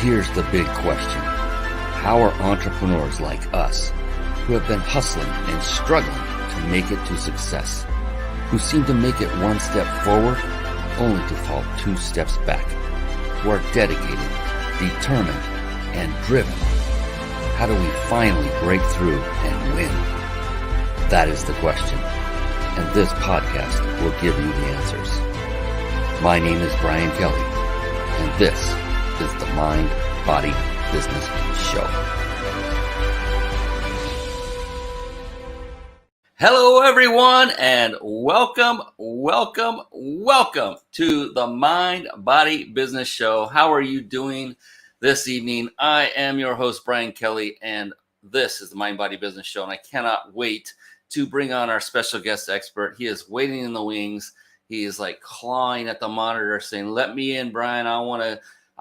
here's the big question. How are entrepreneurs like us, who have been hustling and struggling to make it to success, who seem to make it one step forward only to fall two steps back, who are dedicated, determined, and driven, how do we finally break through and win? That is the question, and this podcast will give you the answers. My name is Brian Kelly, and this is the Mind, Body, Business Show. Hello, everyone, and welcome to the Mind, Body, Business Show. How are you doing this evening? I am your host, Brian Kelly, and this is the Mind, Body, Business Show, and I cannot wait to bring on our special guest expert. He is waiting in the wings. He is like clawing at the monitor saying, "Let me in, Brian. I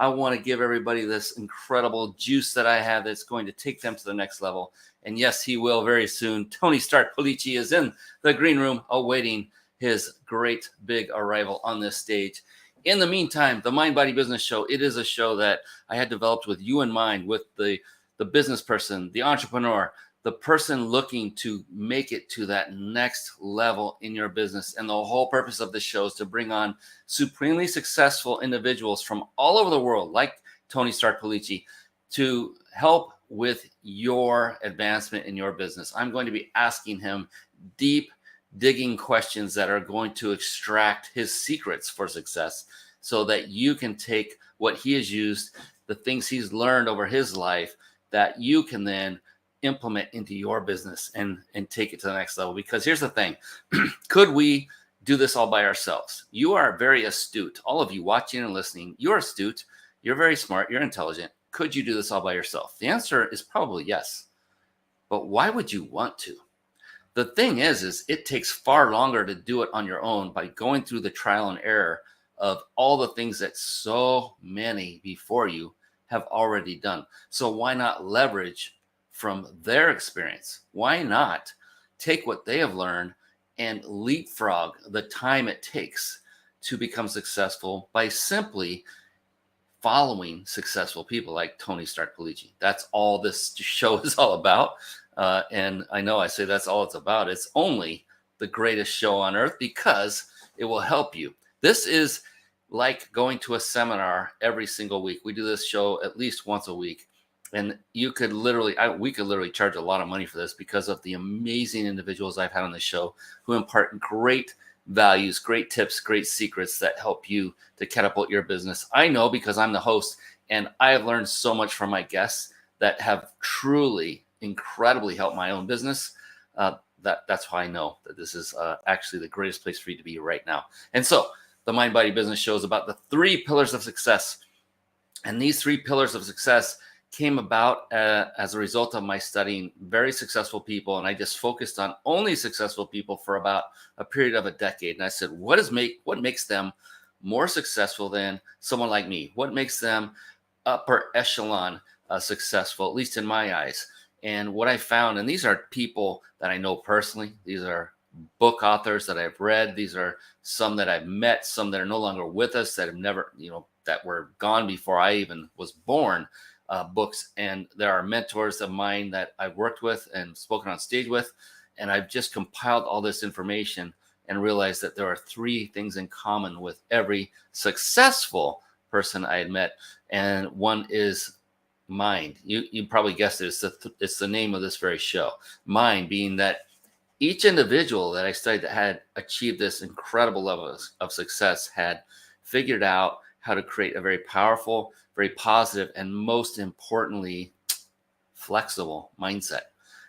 want to give everybody this incredible juice that I have that's going to take them to the next level." And yes, he will very soon. Tony Stark Policci is in the green room awaiting his great big arrival on this stage. In the meantime, the Mind Body Business Show, it is a show that I had developed with you in mind, with the business person, the entrepreneur, the person looking to make it to that next level in your business. And the whole purpose of this show is to bring on supremely successful individuals from all over the world, like Tony Stark Policci, to help with your advancement in your business. I'm going to be asking him deep digging questions that are going to extract his secrets for success so that you can take what he has used, the things he's learned over his life, that you can then implement into your business and take it to the next level. Because here's the thing, could we do this all by ourselves? You are very astute. All of you watching and listening, you're astute, you're very smart, you're intelligent. Could you do this all by yourself? The answer is probably yes. But why would you want to? The thing is it takes far longer to do it on your own by going through the trial and error of all the things that so many before you have already done. So why not leverage from their experience? Why not take what they have learned and leapfrog the time it takes to become successful by simply following successful people like Tony Stark Policci? That's all this show is all about. And I know I say that's all it's about. It's only the greatest show on earth because it will help you. This is like going to a seminar every single week. We do this show at least once a week. And you could we could literally charge a lot of money for this because of the amazing individuals I've had on the show who impart great values, great tips, great secrets that help you to catapult your business. I know because I'm the host, and I have learned so much from my guests that have truly, incredibly helped my own business. That's why I know that this is actually the greatest place for you to be right now. And so the Mind Body Business Show is about the 3 pillars of success. And these 3 pillars of success came about as a result of my studying very successful people. And I just focused on only successful people for about a period of a decade. And I said, what makes them more successful than someone like me? What makes them upper echelon successful, at least in my eyes? And what I found, and these are people that I know personally, these are book authors that I've read, these are some that I've met, some that are no longer with us, that have never, that were gone before I even was born. Books, and there are mentors of mine that I've worked with and spoken on stage with, and I've just compiled all this information and realized that there are 3 things in common with every successful person I had met, and one is mind. You probably guessed it. It's the name of this very show. Mind being that each individual that I studied that had achieved this incredible level of success had figured out how to create a very powerful, very positive, and most importantly, flexible mindset.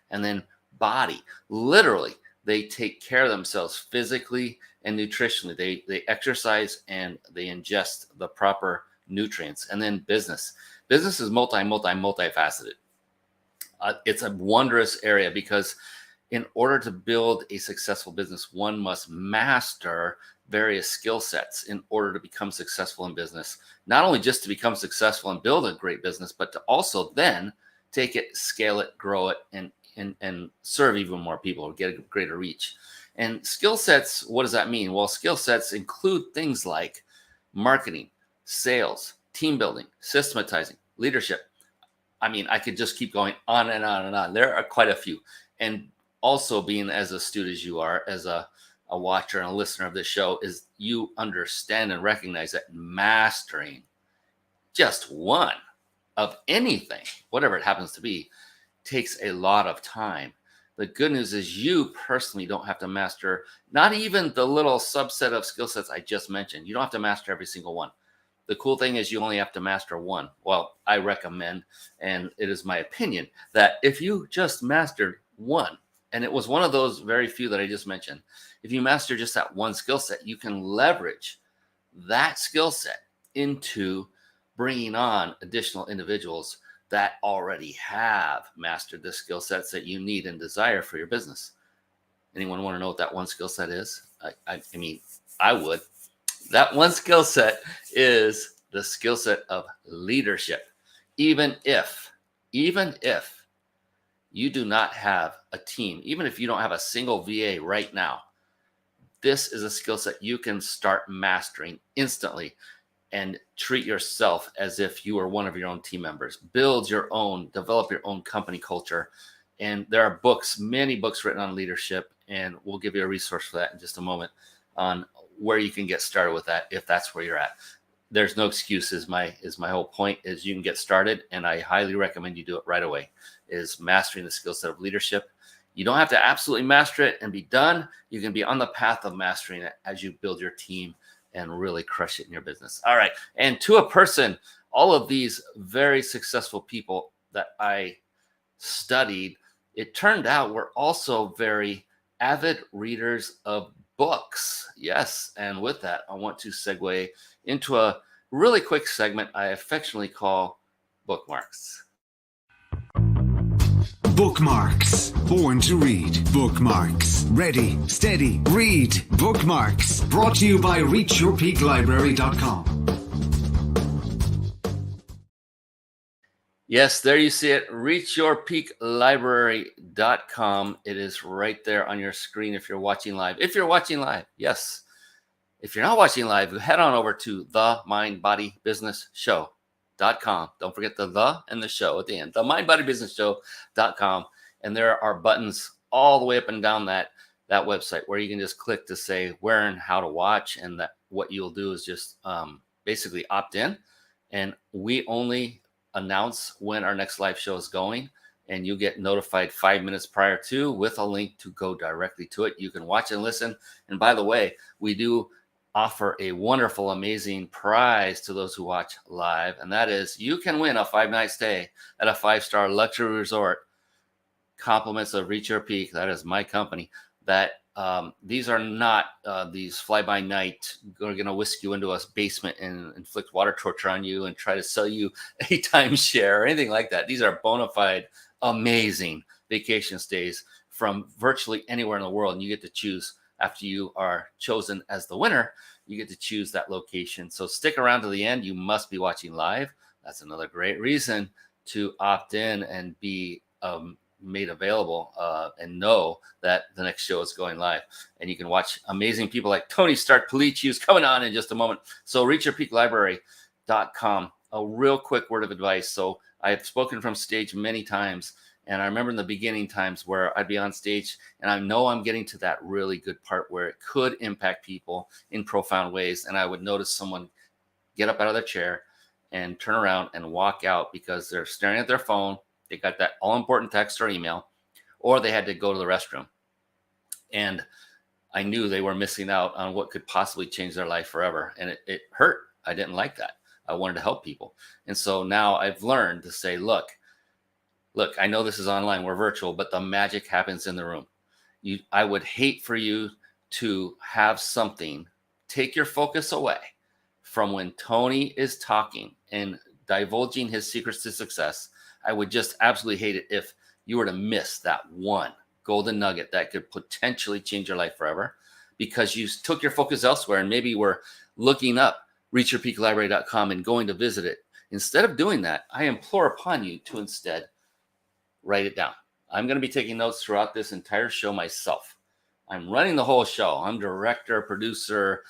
And then body, literally, they take care of themselves physically and nutritionally. They exercise and they ingest the proper nutrients. And then business is multifaceted. It's a wondrous area because in order to build a successful business, one must master various skill sets in order to become successful in business. Not only just to become successful and build a great business, but to also then take it, scale it, grow it, and serve even more people, get a greater reach. And skill sets, what does that mean? Well, skill sets include things like marketing, sales, team building, systematizing, leadership. I mean, I could just keep going on and on and on. There are quite a few. And also, being as astute as you are, as a watcher and a listener of this show, is you understand and recognize that mastering just one of anything, whatever it happens to be, takes a lot of time. The good news is you personally don't have to master not even the little subset of skill sets I just mentioned. You don't have to master every single one. The cool thing is you only have to master one. Well, I recommend, and it is my opinion, that if you just mastered one, and it was one of those very few that I just mentioned, if you master just that one skill set, you can leverage that skill set into bringing on additional individuals that already have mastered the skill sets that you need and desire for your business. Anyone want to know what that one skill set is? I mean, I would. That one skill set is the skill set of leadership. Even if you do not have a team, even if you don't have a single VA right now, this is a skill set you can start mastering instantly and treat yourself as if you are one of your own team members. Build your own, develop your own company culture. And there are books, many books written on leadership, and we'll give you a resource for that in just a moment on where you can get started with that if that's where you're at. There's no excuses. My whole point is you can get started, and I highly recommend you do it right away, is mastering the skill set of leadership. You don't have to absolutely master it and be done. You can be on the path of mastering it as you build your team and really crush it in your business. All right. And to a person, all of these very successful people that I studied, it turned out were also very avid readers of books. Yes. And with that, I want to segue into a really quick segment I affectionately call Bookmarks. Bookmarks. Born to read. Bookmarks. Ready, steady, read. Bookmarks. Brought to you by ReachYourPeakLibrary.com. Yes, there you see it. ReachYourPeakLibrary.com. It is right there on your screen if you're watching live. If you're watching live, yes. If you're not watching live, head on over to themindbodybusinessshow.com. Don't forget the and the show at the end. Themindbodybusinessshow.com. And there are buttons all the way up and down that website where you can just click to say where and how to watch. And that what you'll do is just basically opt in. And we only announce when our next live show is going, and you get notified 5 minutes prior to, with a link to go directly to it. You can watch and listen. And by the way, we do offer a wonderful, amazing prize to those who watch live, and that is you can win a 5-night stay at a 5-star luxury resort. Compliments of Reach Your Peak. That is my company. That these are not these fly-by-night, are going to whisk you into a basement and inflict water torture on you and try to sell you a timeshare or anything like that. These are bona fide, amazing vacation stays from virtually anywhere in the world. And you get to choose, after you are chosen as the winner, you get to choose that location. So stick around to the end. You must be watching live. That's another great reason to opt in and be made available and know that the next show is going live. And you can watch amazing people like Tony Stark Policci, who's coming on in just a moment. So reachyourpeaklibrary.com. A real quick word of advice. So I've spoken from stage many times, and I remember in the beginning times where I'd be on stage and I know I'm getting to that really good part where it could impact people in profound ways. And I would notice someone get up out of their chair and turn around and walk out because they're staring at their phone. They got that all-important text or email, or they had to go to the restroom. And I knew they were missing out on what could possibly change their life forever. And it hurt. I didn't like that. I wanted to help people. And so now I've learned to say, look, I know this is online, we're virtual, but the magic happens in the room. I would hate for you to have something take your focus away from when Tony is talking and divulging his secrets to success. I would just absolutely hate it if you were to miss that one golden nugget that could potentially change your life forever because you took your focus elsewhere and maybe were looking up reachyourpeaklibrary.com and going to visit it. Instead of doing that, I implore upon you to instead write it down. I'm going to be taking notes throughout this entire show myself. I'm running the whole show. I'm director, producer.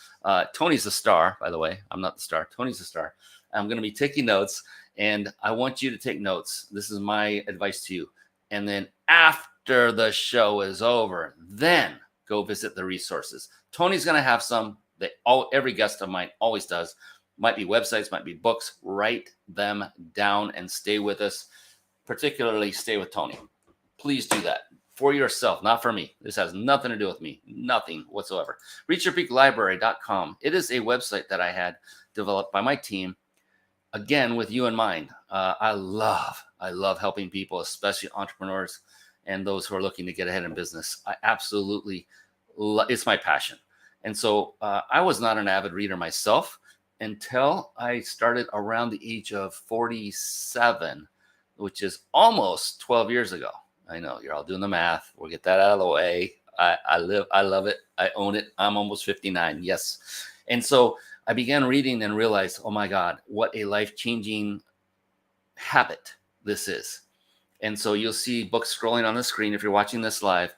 Tony's the star, by the way. I'm not the star. Tony's the star. I'm going to be taking notes, And I want you to take notes. This is my advice to you. And then after the show is over, then go visit the resources. Tony's going to have some that every guest of mine always does. Might be websites, might be books. Write them down and stay with us. Particularly stay with Tony. Please do that for yourself, not for me. This has nothing to do with me, nothing whatsoever. ReachYourPeakLibrary.com. It is a website that I had developed by my team, again, with you in mind. I love helping people, especially entrepreneurs and those who are looking to get ahead in business. I absolutely it's my passion. And so I was not an avid reader myself until I started around the age of 47, which is almost 12 years ago. I know you're all doing the math. We'll get that out of the way. I love it. I own it. I'm almost 59. Yes. And so I began reading and realized, oh my God, what a life-changing habit this is. And so you'll see books scrolling on the screen if you're watching this live.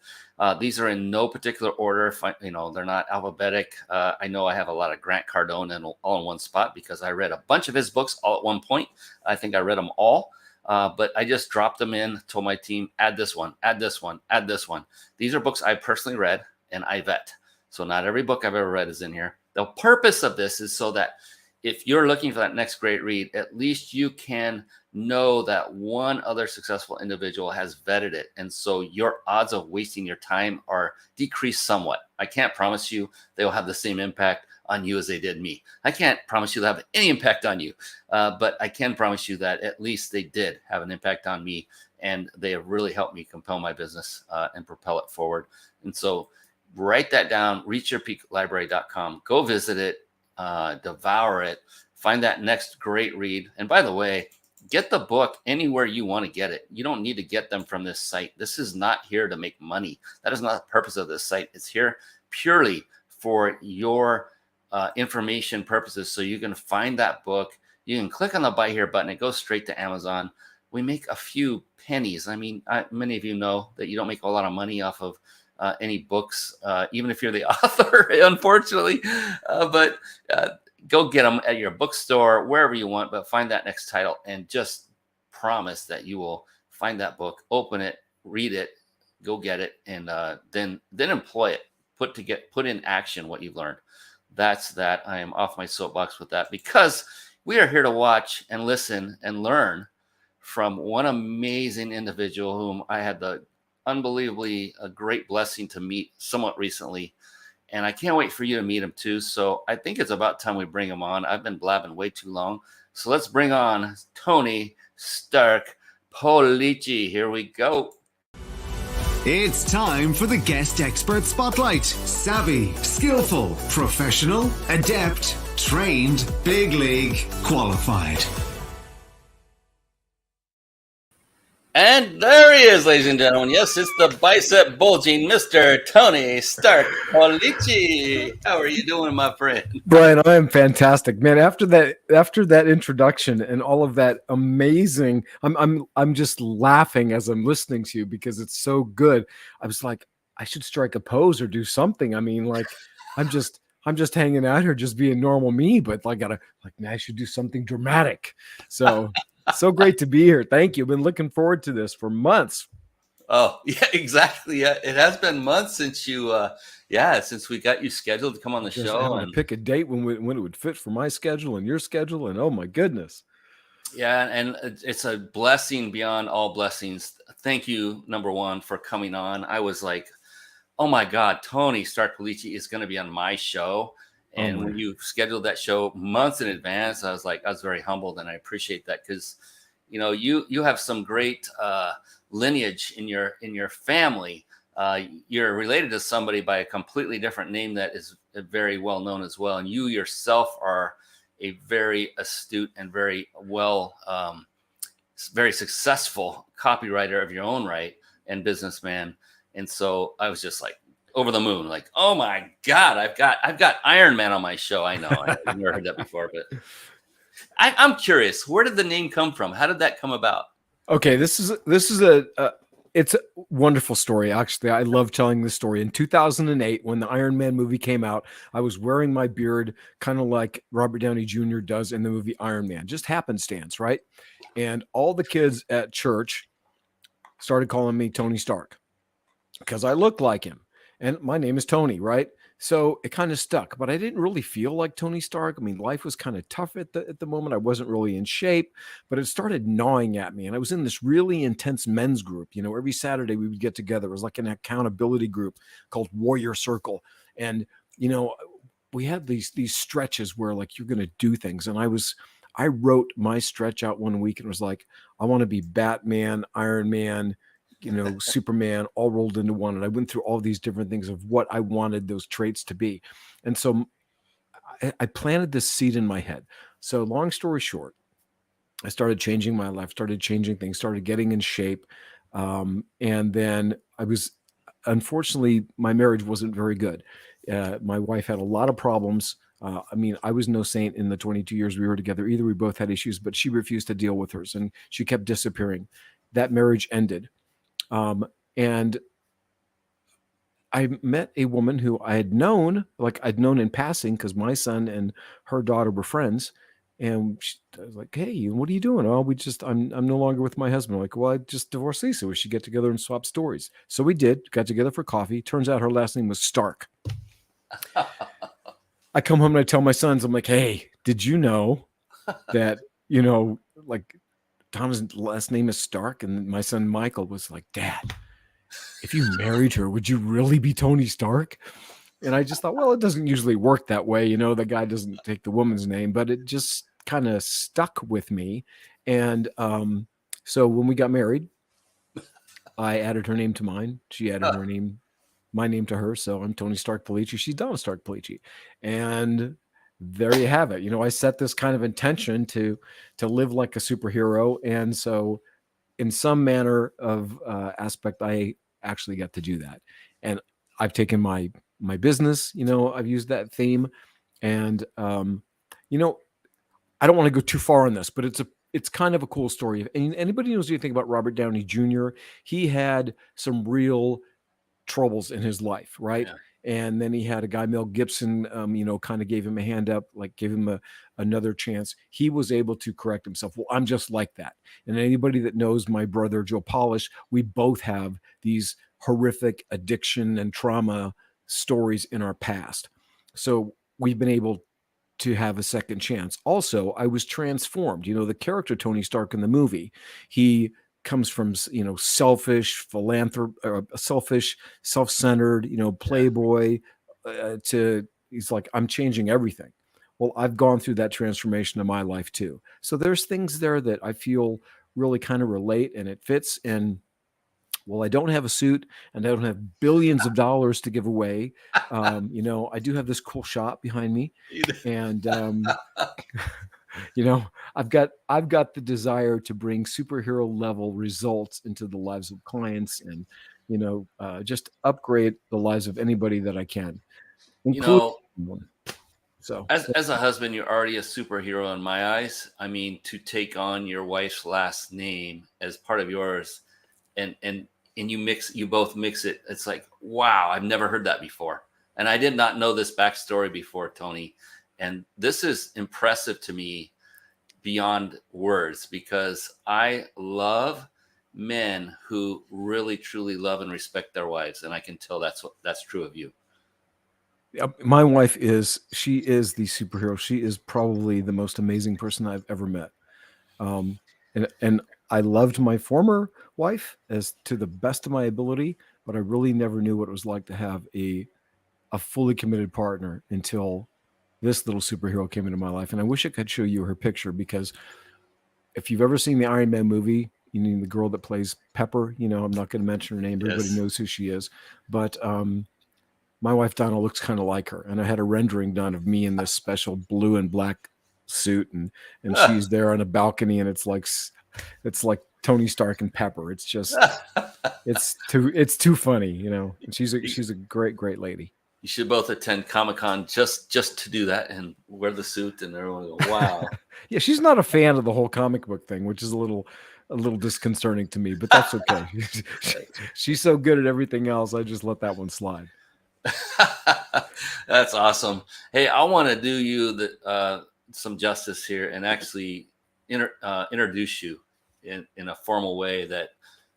These are in no particular order. They're not alphabetic. I know I have a lot of Grant Cardone all in one spot because I read a bunch of his books all at one point. I think I read them all. But I just dropped them in, told my team, add this one, add this one, add this one. These are books I personally read and I vet. So not every book I've ever read is in here. The purpose of this is so that if you're looking for that next great read, at least you can know that one other successful individual has vetted it. And so your odds of wasting your time are decreased somewhat. I can't promise you they will have the same impact on you as they did me. I can't promise you they'll have any impact on you, but I can promise you that at least they did have an impact on me, and they have really helped me compel my business and propel it forward. And so write that down, reachyourpeaklibrary.com. Go visit it, devour it, find that next great read. And by the way, get the book anywhere you want to get it. You don't need to get them from this site. This is not here to make money. That is not the purpose of this site. It's here purely for your information purposes. So you can find that book. You can click on the buy here button. It goes straight to Amazon. We make a few pennies. I mean, many of you know that you don't make a lot of money off of any books, even if you're the author, unfortunately. But go get them at your bookstore, wherever you want, but find that next title and just promise that you will find that book, open it, read it, go get it, and then employ it. Put in action what you've learned. That's that. I am off my soapbox with that because we are here to watch and listen and learn from one amazing individual whom I had the unbelievably a great blessing to meet somewhat recently. And I can't wait for you to meet him too. So I think it's about time we bring him on. I've been blabbing way too long. So let's bring on Tony Stark Policci. Here we go. It's time for the Guest Expert Spotlight. Savvy, skillful, professional, adept, trained, big league, qualified. And there he is, ladies and gentlemen. Yes, it's the bicep bulging Mr. Tony Stark Policci. How are you doing, my friend? Brian, I am fantastic, man. After that introduction and all of that amazing, I'm just laughing as I'm listening to you because it's so good. I was like, I should strike a pose or do something. I mean, like, I'm just hanging out here, just being normal me, but man, I should do something dramatic. So. So great to be here. Thank you. Been looking forward to this for months. Oh, yeah, exactly. Yeah, it has been months since since we got you scheduled to come on the show. And pick a date when it would fit for my schedule and your schedule. And oh my goodness. Yeah, and it's a blessing beyond all blessings. Thank you, number one, for coming on. I was like, oh my God, Tony Stark Policci is going to be on my show. And when you scheduled that show months in advance, I was very humbled, and I appreciate that because, you have some great lineage in your family. You're related to somebody by a completely different name that is very well known as well, and you yourself are a very astute and very very successful copywriter of your own right and businessman. And so I was just like, over the moon, like, oh my God, I've got Iron Man on my show. I know I've never heard that before, but I'm curious, where did the name come from? How did that come about? Okay, this is It's a wonderful story. Actually, I love telling this story. In 2008, when the Iron Man movie came out, I was wearing my beard kind of like Robert Downey Jr. does in the movie Iron Man, just happenstance, right? And all the kids at church started calling me Tony Stark because I looked like him. And my name is Tony, right? So it kind of stuck, but I didn't really feel like Tony Stark. I mean, life was kind of tough at the moment. I wasn't really in shape, but it started gnawing at me. And I was in this really intense men's group. You know, every Saturday we would get together. It was like an accountability group called Warrior Circle. And, you know, we had these stretches where like you're going to do things. And I wrote my stretch out one week and was like, I want to be Batman, Iron Man, you know, Superman, all rolled into one. And I went through all these different things of what I wanted those traits to be. And so I planted this seed in my head. So long story short, I started changing my life, started changing things, started getting in shape. And then unfortunately, my marriage wasn't very good. My wife had a lot of problems. I mean, I was no saint in the 22 years we were together either. We both had issues, but she refused to deal with hers and she kept disappearing. That marriage ended. And I met a woman who I had known, like I'd known in passing because my son and her daughter were friends. And I was like, hey, what are you doing? Oh, I'm no longer with my husband. I'm like, well, I just divorced Lisa. We should get together and swap stories. So we did, got together for coffee. Turns out her last name was Stark. I come home and I tell my sons, I'm like, hey, did you know that, you know, like Tom's last name is Stark? And my son Michael was like, Dad, if you married her, would you really be Tony Stark? And I just thought, well, it doesn't usually work that way. You know, the guy doesn't take the woman's name, but it just kind of stuck with me. And so when we got married, I added her name to mine. She added my name to her. So I'm Tony Stark Policci. She's Donna Stark Policci. And there you have it. You know, I set this kind of intention to live like a superhero. And so in some manner of aspect, I actually got to do that. And I've taken my business, you know, I've used that theme. And, you know, I don't want to go too far on this, but it's kind of a cool story. And anybody knows anything about Robert Downey Jr., he had some real troubles in his life, right? Yeah. And then he had a guy, Mel Gibson, you know, kind of gave him a hand up, like gave him another chance. He was able to correct himself. Well, I'm just like that. And anybody that knows my brother, Joe Polish, we both have these horrific addiction and trauma stories in our past. So we've been able to have a second chance. Also, I was transformed. You know, the character Tony Stark in the movie, he comes from, you know, selfish, self-centered, you know, playboy, to he's like, I'm changing everything. Well, I've gone through that transformation in my life too. So there's things there that I feel really kind of relate and it fits. And well, I don't have a suit and I don't have billions of dollars to give away. You know, I do have this cool shop behind me, and you know, I've got the desire to bring superhero level results into the lives of clients, and you know, just upgrade the lives of anybody that I can, You including know, someone. So, as a husband, you're already a superhero in my eyes. I mean, to take on your wife's last name as part of yours, and you both mix it. It's like, wow, I've never heard that before. And I did not know this backstory before, Tony. And this is impressive to me beyond words, because I love men who really truly love and respect their wives. And I can tell that's true of you. my wife she is the superhero. She is probably the most amazing person I've ever met. And I loved my former wife as to the best of my ability, but I really never knew what it was like to have a fully committed partner until this little superhero came into my life. And I wish I could show you her picture, because if you've ever seen the Iron Man movie, you know, the girl that plays Pepper, you know, I'm not going to mention her name. Everybody knows who she is, but my wife Donna looks kind of like her, and I had a rendering done of me in this special blue and black suit, and she's there on a balcony, and it's like Tony Stark and Pepper. It's just it's too funny, you know. And she's a great lady. You should both attend Comic-Con just to do that and wear the suit, and everyone go, wow. Yeah, she's not a fan of the whole comic book thing, which is a little a little disconcerting to me, but that's okay. She's so good at everything else. I just let that one slide. That's awesome. Hey, I want to do you some justice here and actually introduce you in a formal way that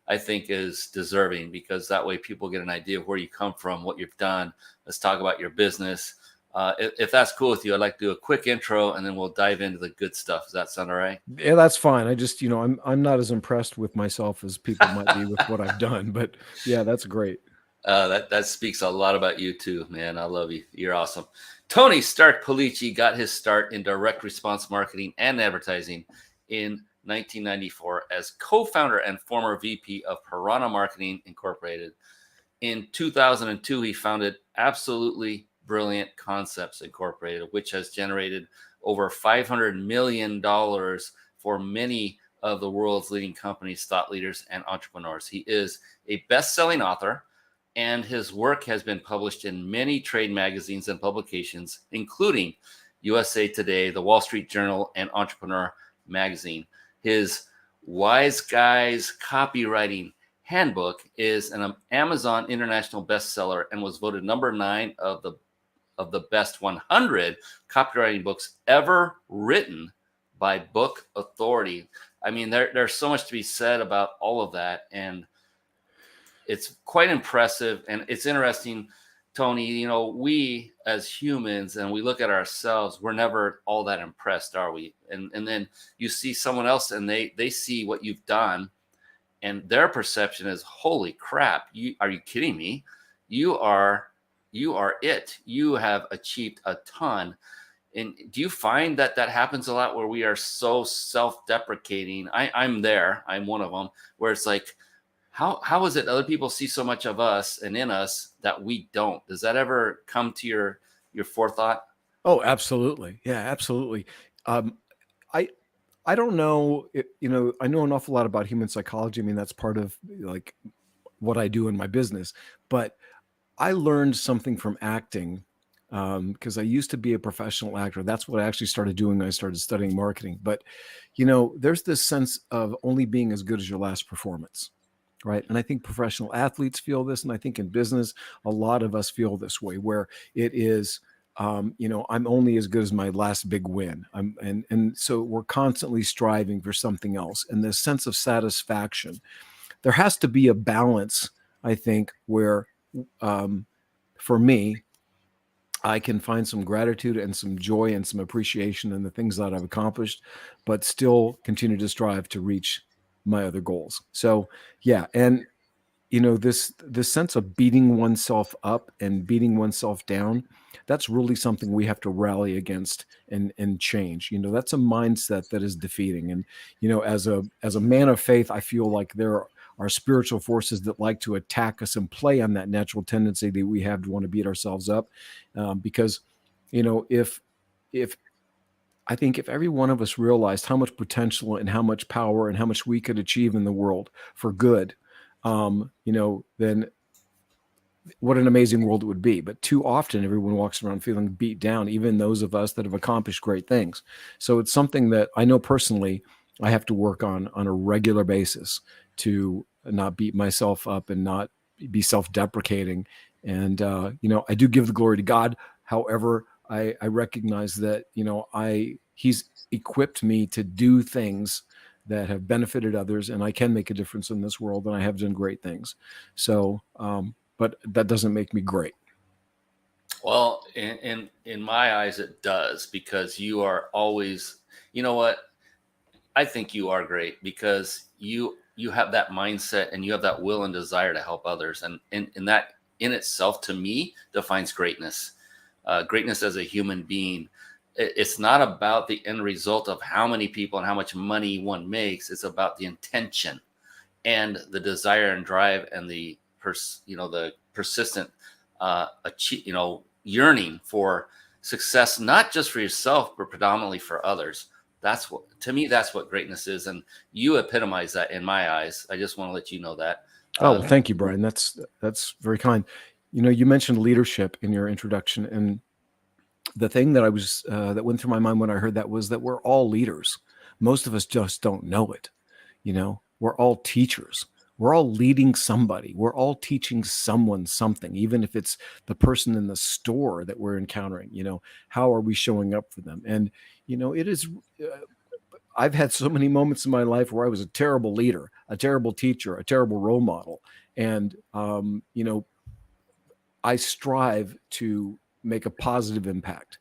I think is deserving, because that way people get an idea of where you come from, what you've done. Let's talk about your business. If that's cool with you, I'd like to do a quick intro and then we'll dive into the good stuff. Does that sound all right? Yeah, that's fine. I just, I'm not as impressed with myself as people might be with what I've done, but yeah, that's great. That speaks a lot about you too, man. I love you. You're awesome. Tony Stark Policci got his start in direct response marketing and advertising in 1994 as co-founder and former VP of Piranha Marketing Incorporated. In 2002, he founded Absolutely Brilliant Concepts Incorporated, which has generated over $500 million for many of the world's leading companies, thought leaders, and entrepreneurs. He is a best-selling author, and his work has been published in many trade magazines and publications, including USA Today, the Wall Street Journal, and Entrepreneur Magazine. His Wise Guys Copywriting Handbook is an Amazon international bestseller and was voted number 9 of the best 100 copywriting books ever written by Book Authority. I mean, there's so much to be said about all of that, and it's quite impressive. And it's interesting, Tony, we as humans, and we look at ourselves, we're never all that impressed, are we? And then you see someone else and they see what you've done, and their perception is, holy crap, are you kidding me? You are it. You have achieved a ton. And do you find that happens a lot, where we are so self-deprecating? I'm there. I'm one of them, where it's like, how is it other people see so much of us and in us that we don't? Does that ever come to your forethought? Oh, absolutely. Yeah, absolutely. I don't know, I know an awful lot about human psychology. I mean, that's part of like what I do in my business, but I learned something from acting, because I used to be a professional actor. That's what I actually started doing when I started studying marketing. But, there's this sense of only being as good as your last performance. Right. And I think professional athletes feel this. And I think in business, a lot of us feel this way, where it is, I'm only as good as my last big win. And so we're constantly striving for something else. And this sense of satisfaction, there has to be a balance, I think, where for me, I can find some gratitude and some joy and some appreciation in the things that I've accomplished, but still continue to strive to reach my other goals. So yeah. And this sense of beating oneself up and beating oneself down, that's really something we have to rally against and change. That's a mindset that is defeating. And as a man of faith, I feel like there are spiritual forces that like to attack us and play on that natural tendency that we have to want to beat ourselves up, because if I think if every one of us realized how much potential and how much power and how much we could achieve in the world for good, then what an amazing world it would be. But too often everyone walks around feeling beat down, even those of us that have accomplished great things. So it's something that I know personally I have to work on a regular basis to not beat myself up and not be self-deprecating. And, I do give the glory to God. However, I recognize that, he's equipped me to do things that have benefited others, and I can make a difference in this world, and I have done great things. So, but that doesn't make me great. Well, in my eyes, it does, because you are always, you know what? I think you are great, because you have that mindset and you have that will and desire to help others, and that in itself, to me, defines greatness. Greatness as a human being. It's not about the end result of how many people and how much money one makes. It's about the intention and the desire and drive and the persistent yearning for success, not just for yourself, but predominantly for others. That's what, to me, that's what greatness is. And you epitomize that in my eyes. I just want to let you know that. Oh, well, thank you, Brian. That's very kind. You mentioned leadership in your introduction, and the thing that that went through my mind when I heard that was that we're all leaders. Most of us just don't know it. we're all teachers. We're all leading somebody. We're all teaching someone something, even if it's the person in the store that we're encountering. How are we showing up for them? And, it is, I've had so many moments in my life where I was a terrible leader, a terrible teacher, a terrible role model. And, I strive to make a positive impact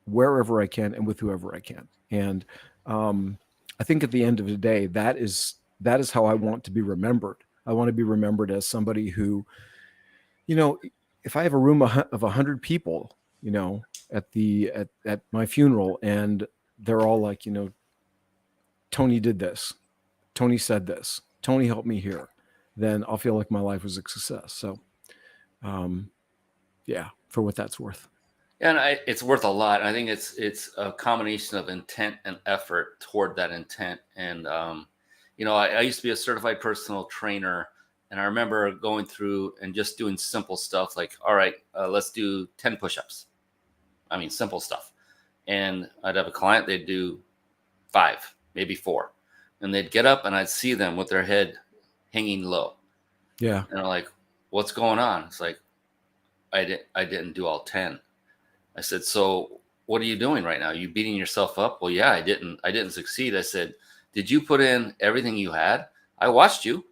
wherever I can and with whoever I can. And I think at the end of the day, that is how I want to be remembered. I want to be remembered as somebody who, if I have a room of 100 people, at my funeral, and they're all like, Tony did this, Tony said this, Tony helped me here, then I'll feel like my life was a success. So, yeah, for what that's worth. Yeah, and it's worth a lot. I think it's a combination of intent and effort toward that intent. And I used to be a certified personal trainer, and I remember going through and just doing simple stuff like, all right, let's do 10 push-ups. I mean, simple stuff. And I'd have a client, they'd do 5, maybe 4, and they'd get up, and I'd see them with their head hanging low. Yeah, and they're like, "What's going on?" It's like, I didn't do all 10. I said, "So what are you doing right now? Are you beating yourself up?" "Well, yeah, I didn't succeed." I said, "Did you put in everything you had? I watched you.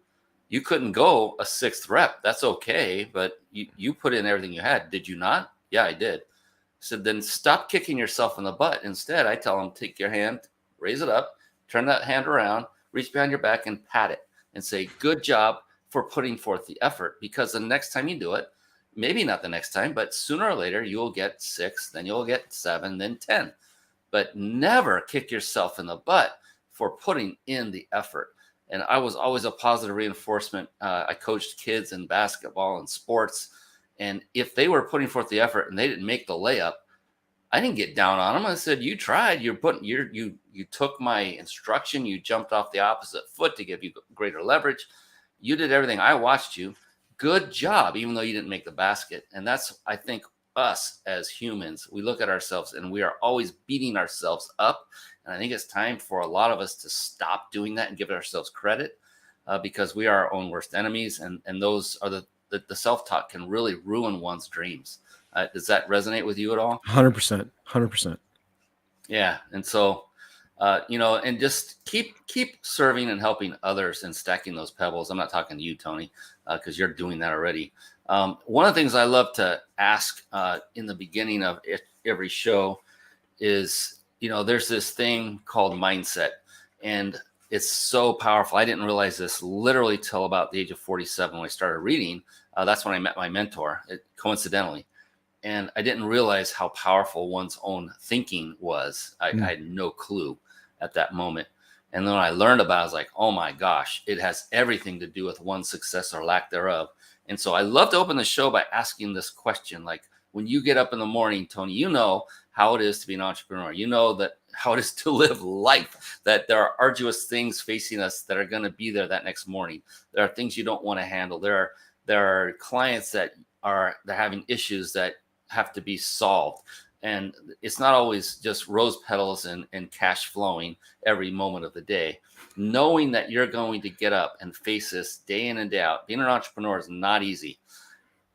You couldn't go a 6th rep. That's okay, but you put in everything you had. Did you not?" "Yeah, I did." I said, "Then stop kicking yourself in the butt." Instead, I tell them, take your hand, raise it up, turn that hand around, reach behind your back and pat it and say, "Good job for putting forth the effort." Because the next time you do it, maybe not the next time, but sooner or later, you'll get 6, then you'll get 7, then 10. But never kick yourself in the butt for putting in the effort. And I was always a positive reinforcement. I coached kids in basketball and sports. And if they were putting forth the effort and they didn't make the layup, I didn't get down on them. I said, "You tried. You took my instruction. You jumped off the opposite foot to give you greater leverage. You did everything. I watched you. Good job," even though you didn't make the basket. And that's, I think, us as humans. We look at ourselves and we are always beating ourselves up. And I think it's time for a lot of us to stop doing that and give ourselves credit, because we are our own worst enemies. And those are the self-talk can really ruin one's dreams. Does that resonate with you at all? 100%, 100%. Yeah. And so, and just keep serving and helping others and stacking those pebbles. I'm not talking to you, Tony, because you're doing that already. One of the things I love to ask in the beginning of every show is, there's this thing called mindset, and it's so powerful. I didn't realize this literally till about the age of 47 when I started reading. That's when I met my mentor, coincidentally. And I didn't realize how powerful one's own thinking was. I had no clue at that moment. And then when I learned about it, I was like, oh my gosh, it has everything to do with one's success or lack thereof. And so I love to open the show by asking this question. Like, when you get up in the morning, Tony, you know how it is to be an entrepreneur. You know that how it is to live life, that there are arduous things facing us that are going to be there that next morning. There are things you don't want to handle. There are clients that they're having issues that have to be solved. And it's not always just rose petals and cash flowing every moment of the day. Knowing that you're going to get up and face this day in and day out. Being an entrepreneur is not easy.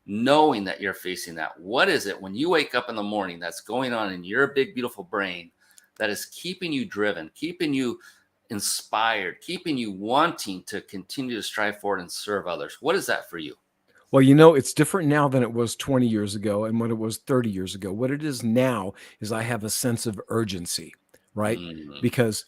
Knowing that you're facing that. What is it when you wake up in the morning that's going on in your big, beautiful brain that is keeping you driven, keeping you inspired, keeping you wanting to continue to strive forward and serve others? What is that for you? Well, it's different now than it was 20 years ago and when it was 30 years ago. What it is now is I have a sense of urgency, right? Because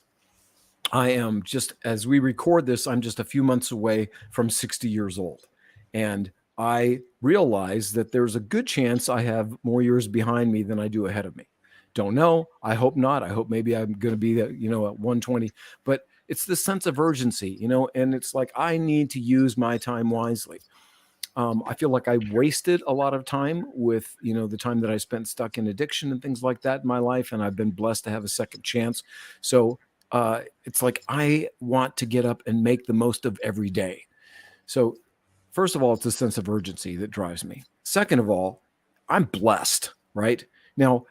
I am just, as we record this, I'm just a few months away from 60 years old. And I realize that there's a good chance I have more years behind me than I do ahead of me. Don't know. I hope not. I hope maybe I'm going to be at 120, but it's this sense of urgency, and it's like, I need to use my time wisely. I feel like I wasted a lot of time with, the time that I spent stuck in addiction and things like that in my life. And I've been blessed to have a second chance. So it's like, I want to get up and make the most of every day. So first of all, it's a sense of urgency that drives me. Second of all, I'm blessed, right? Now,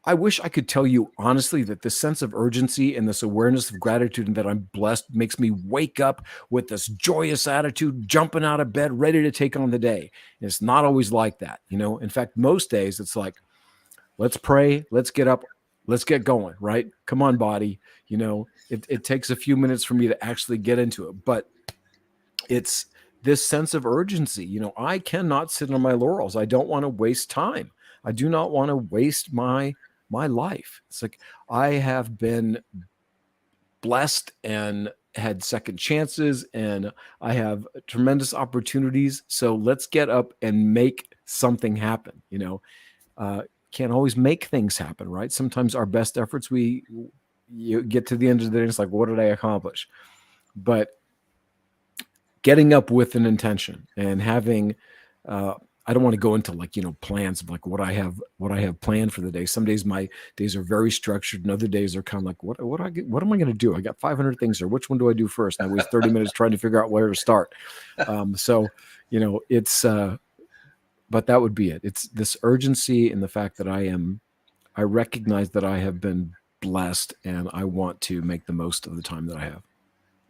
I wish I could tell you honestly that this sense of urgency and this awareness of gratitude and that I'm blessed makes me wake up with this joyous attitude, jumping out of bed, ready to take on the day. And it's not always like that, you know. In fact, most days it's like, let's pray, let's get up, let's get going, right? Come on, body. You know, it takes a few minutes for me to actually get into it, but it's this sense of urgency. You know, I cannot sit on my laurels. I don't want to waste time. I do not want to waste my life. It's like I have been blessed and had second chances and I have tremendous opportunities. So let's get up and make something happen. You know, can't always make things happen, right? Sometimes our best efforts, you get to the end of the day, and it's like, what did I accomplish? But getting up with an intention and having, I don't want to go into like, you know, plans of like what I have planned for the day. Some days my days are very structured and other days are kind of like, what am I going to do? I got 500 things there. Which one do I do first? And I waste 30 minutes trying to figure out where to start. So, you know, it's, but that would be it. It's this urgency and the fact that I recognize that I have been blessed and I want to make the most of the time that I have.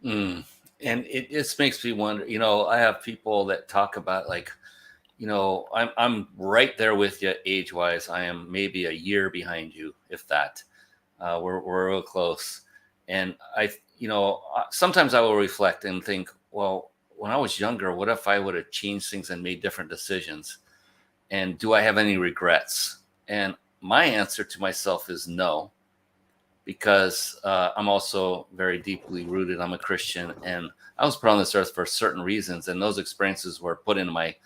And it just makes me wonder, you know, I have people that talk about like, you know, I'm right there with you age wise. I am maybe a year behind you, if that. We're real close. And sometimes I will reflect and think, well, when I was younger, what if I would have changed things and made different decisions? And do I have any regrets? And my answer to myself is no, because I'm also very deeply rooted. I'm a Christian, and I was put on this earth for certain reasons, and those experiences were put into my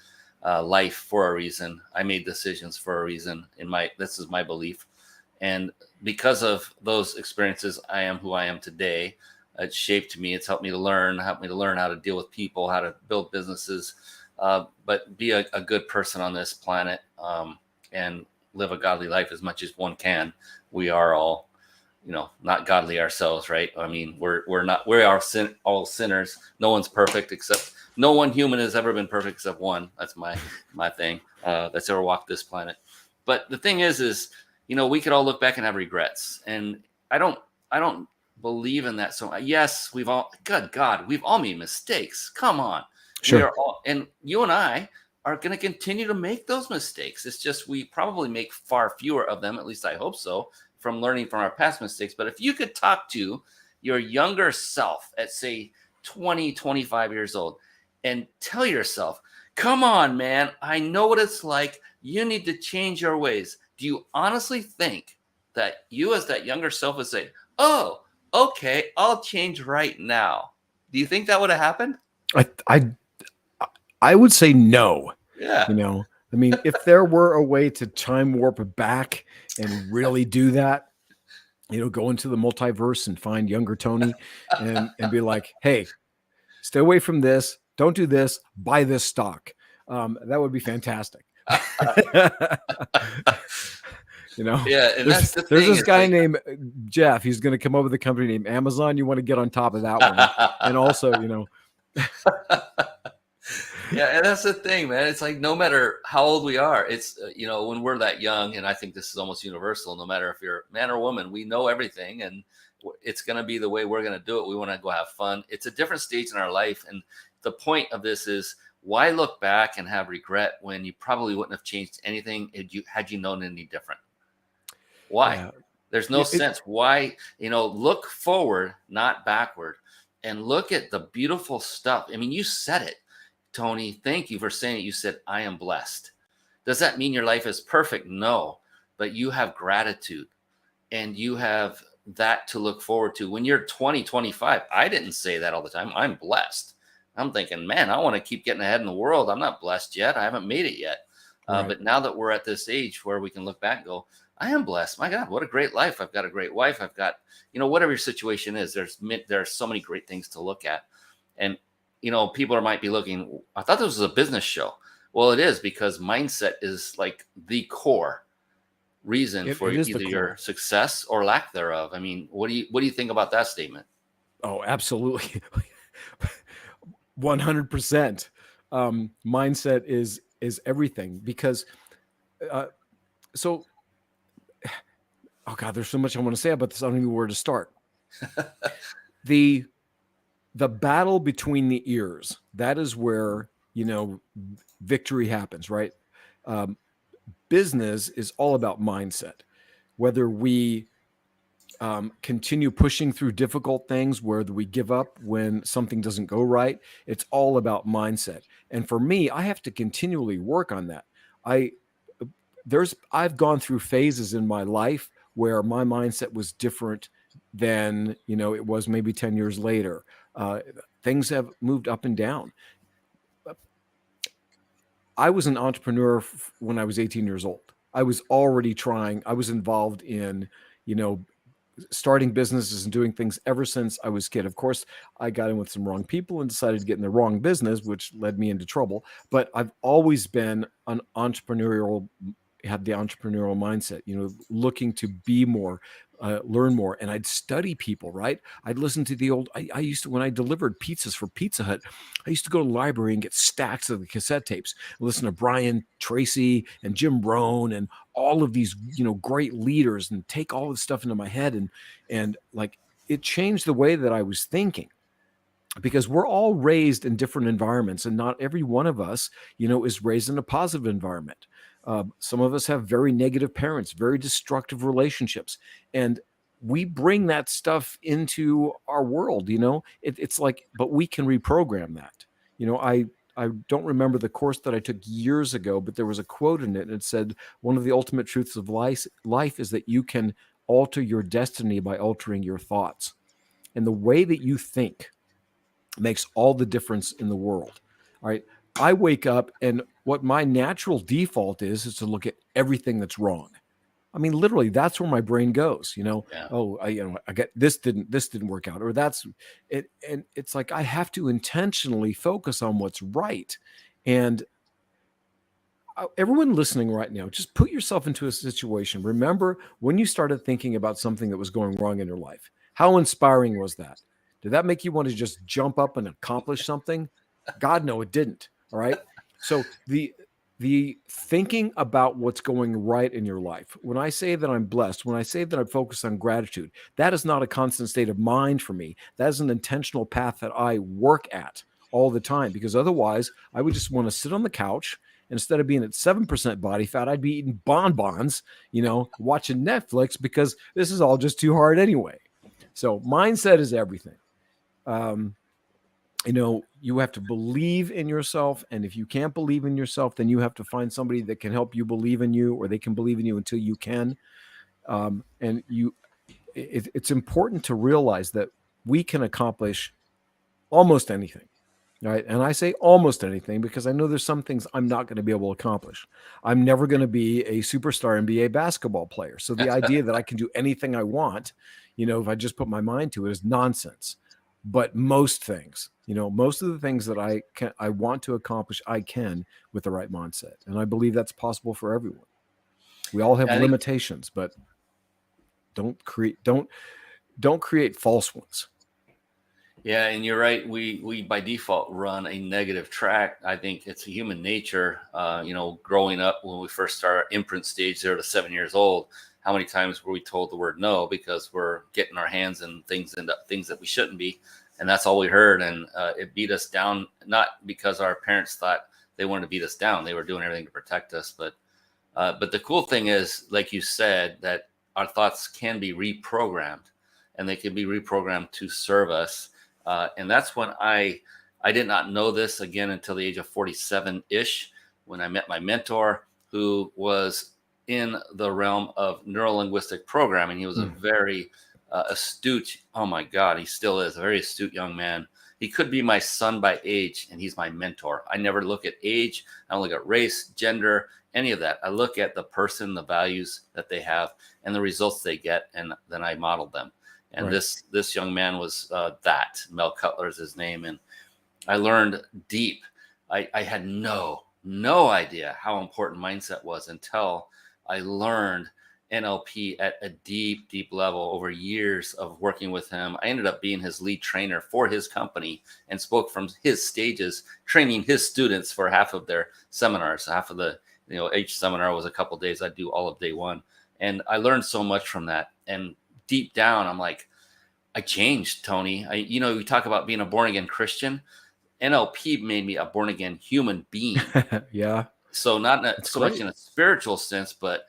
life for a reason. I made decisions for a reason. This is my belief, and because of those experiences, I am who I am today. It's shaped me. It's helped me to learn how to deal with people, how to build businesses, but be a good person on this planet, and live a godly life as much as one can. We are all, you know, not godly ourselves, right? I mean, we are all sinners. No one's perfect no one human has ever been perfect except one. That's my thing. That's ever walked this planet. But the thing is, you know, we could all look back and have regrets, and I don't believe in that. So yes, we've all made mistakes. Come on, Sure. We are all, and you and I are going to continue to make those mistakes. It's just we probably make far fewer of them. At least I hope so, from learning from our past mistakes. But if you could talk to your younger self at say 20, 25 years old and tell yourself, come on, man, I know what it's like. You need to change your ways. Do you honestly think that you as that younger self would say, oh, okay, I'll change right now? Do you think that would have happened? I would say no. Yeah. You know, I mean, if there were a way to time warp back and really do that, you know, go into the multiverse and find younger Tony and be like, hey, stay away from this. Don't do this. Buy this stock. That would be fantastic. You know, yeah. And there's this guy named Jeff. He's going to come up with a company named Amazon. You want to get on top of that one. And also, you know, yeah, and that's the thing, man. It's like no matter how old we are, it's you know, when we're that young, and I think this is almost universal. No matter if you're man or woman, we know everything, and it's going to be the way we're going to do it. We want to go have fun. It's a different stage in our life, and the point of this is why look back and have regret when you probably wouldn't have changed anything had you known any different. Why? Yeah. There's no sense. Why? You know, look forward, not backward, and look at the beautiful stuff. I mean, you said it. Tony, thank you for saying it. You said, I am blessed. Does that mean your life is perfect? No, but you have gratitude and you have that to look forward to. When you're 20, 25, I didn't say that all the time. I'm blessed. I'm thinking, man, I want to keep getting ahead in the world. I'm not blessed yet. I haven't made it yet. Right. But now that we're at this age where we can look back and go, I am blessed. My God, what a great life. I've got a great wife. I've got, you know, whatever your situation is, there's so many great things to look at. And you know, people might be looking, I thought this was a business show. Well, it is, because mindset is like the core reason for either your success or lack thereof. I mean, what do you think about that statement? Oh, absolutely. 100%. Mindset is everything, because so oh God, there's so much I want to say about this. I don't even know where to start. The battle between the ears, that is where, victory happens, right? Um, Business is all about mindset. Whether we continue pushing through difficult things, whether we give up when something doesn't go right, it's all about mindset. And for me, I have to continually work on that. I I've gone through phases in my life where my mindset was different than it was maybe 10 years later. uh, Things have moved up and down. I was an entrepreneur when I was 18 years old. I was already trying. I was involved in, you know, starting businesses and doing things ever since I was a kid. Of course, I got in with some wrong people and decided to get in the wrong business, which led me into trouble. But I've always been an entrepreneurial, had the entrepreneurial mindset, looking to be more, learn more. And I'd study people, right? I'd listen to the old, I used to, when I delivered pizzas for Pizza Hut, I used to go to the library and get stacks of the cassette tapes, listen to Brian Tracy and Jim Rohn and all of these, great leaders, and take all this stuff into my head. And like, it changed the way that I was thinking, because we're all raised in different environments, and not every one of us, is raised in a positive environment. Some of us have very negative parents, very destructive relationships, and we bring that stuff into our world. It's like, but we can reprogram that. I don't remember the course that I took years ago, but there was a quote in it, and it said, one of the ultimate truths of life is that you can alter your destiny by altering your thoughts. And the way that you think makes all the difference in the world. All right. I wake up, and what my natural default is to look at everything that's wrong. I mean, literally, that's where my brain goes. Yeah. Oh, I get this didn't work out, or that's it. And it's like, I have to intentionally focus on what's right. And everyone listening right now, just put yourself into a situation. Remember when you started thinking about something that was going wrong in your life. How inspiring was that? Did that make you want to just jump up and accomplish something? God, no, it didn't. All right. So the thinking about what's going right in your life. When I say that I'm blessed, when I say that I'm focused on gratitude, that is not a constant state of mind for me. That is an intentional path that I work at all the time, because otherwise I would just want to sit on the couch. Instead of being at 7% body fat, I'd be eating bonbons, watching Netflix, because this is all just too hard anyway. So mindset is everything. Um, you have to believe in yourself. And if you can't believe in yourself, then you have to find somebody that can help you believe in you, or they can believe in you until you can. And it's important to realize that we can accomplish almost anything. Right. And I say almost anything because I know there's some things I'm not going to be able to accomplish. I'm never going to be a superstar NBA basketball player. So the idea that I can do anything I want, if I just put my mind to it, is nonsense. But most things, most of the things that I want to accomplish, I can with the right mindset. And I believe that's possible for everyone. We all have limitations, but don't create false ones. Yeah, and you're right. We by default run a negative track. I think it's a human nature. Growing up, when we first start our imprint stage, 0 to 7 years old, how many times were we told the word no because we're getting our hands in things that we shouldn't be, and that's all we heard, and it beat us down. Not because our parents thought they wanted to beat us down; they were doing everything to protect us. But the cool thing is, like you said, that our thoughts can be reprogrammed, and they can be reprogrammed to serve us. And that's when I did not know this again until the age of 47-ish, when I met my mentor, who was in the realm of neurolinguistic programming. He was a very astute, oh my God, he still is a very astute young man. He could be my son by age, and he's my mentor. I never look at age. I don't look at race, gender, any of that. I look at the person, the values that they have, and the results they get, and then I model them. And Right. this young man was that. Mel Cutler is his name. And I learned deep. I had no idea how important mindset was until I learned NLP at a deep, deep level over years of working with him. I ended up being his lead trainer for his company and spoke from his stages, training his students for half of their seminars. Half of each seminar was a couple of days. I'd do all of day one. And I learned so much from that. And deep down, I'm like, I changed, Tony. We talk about being a born again Christian. NLP made me a born again human being. Yeah. So not so much in a spiritual sense, but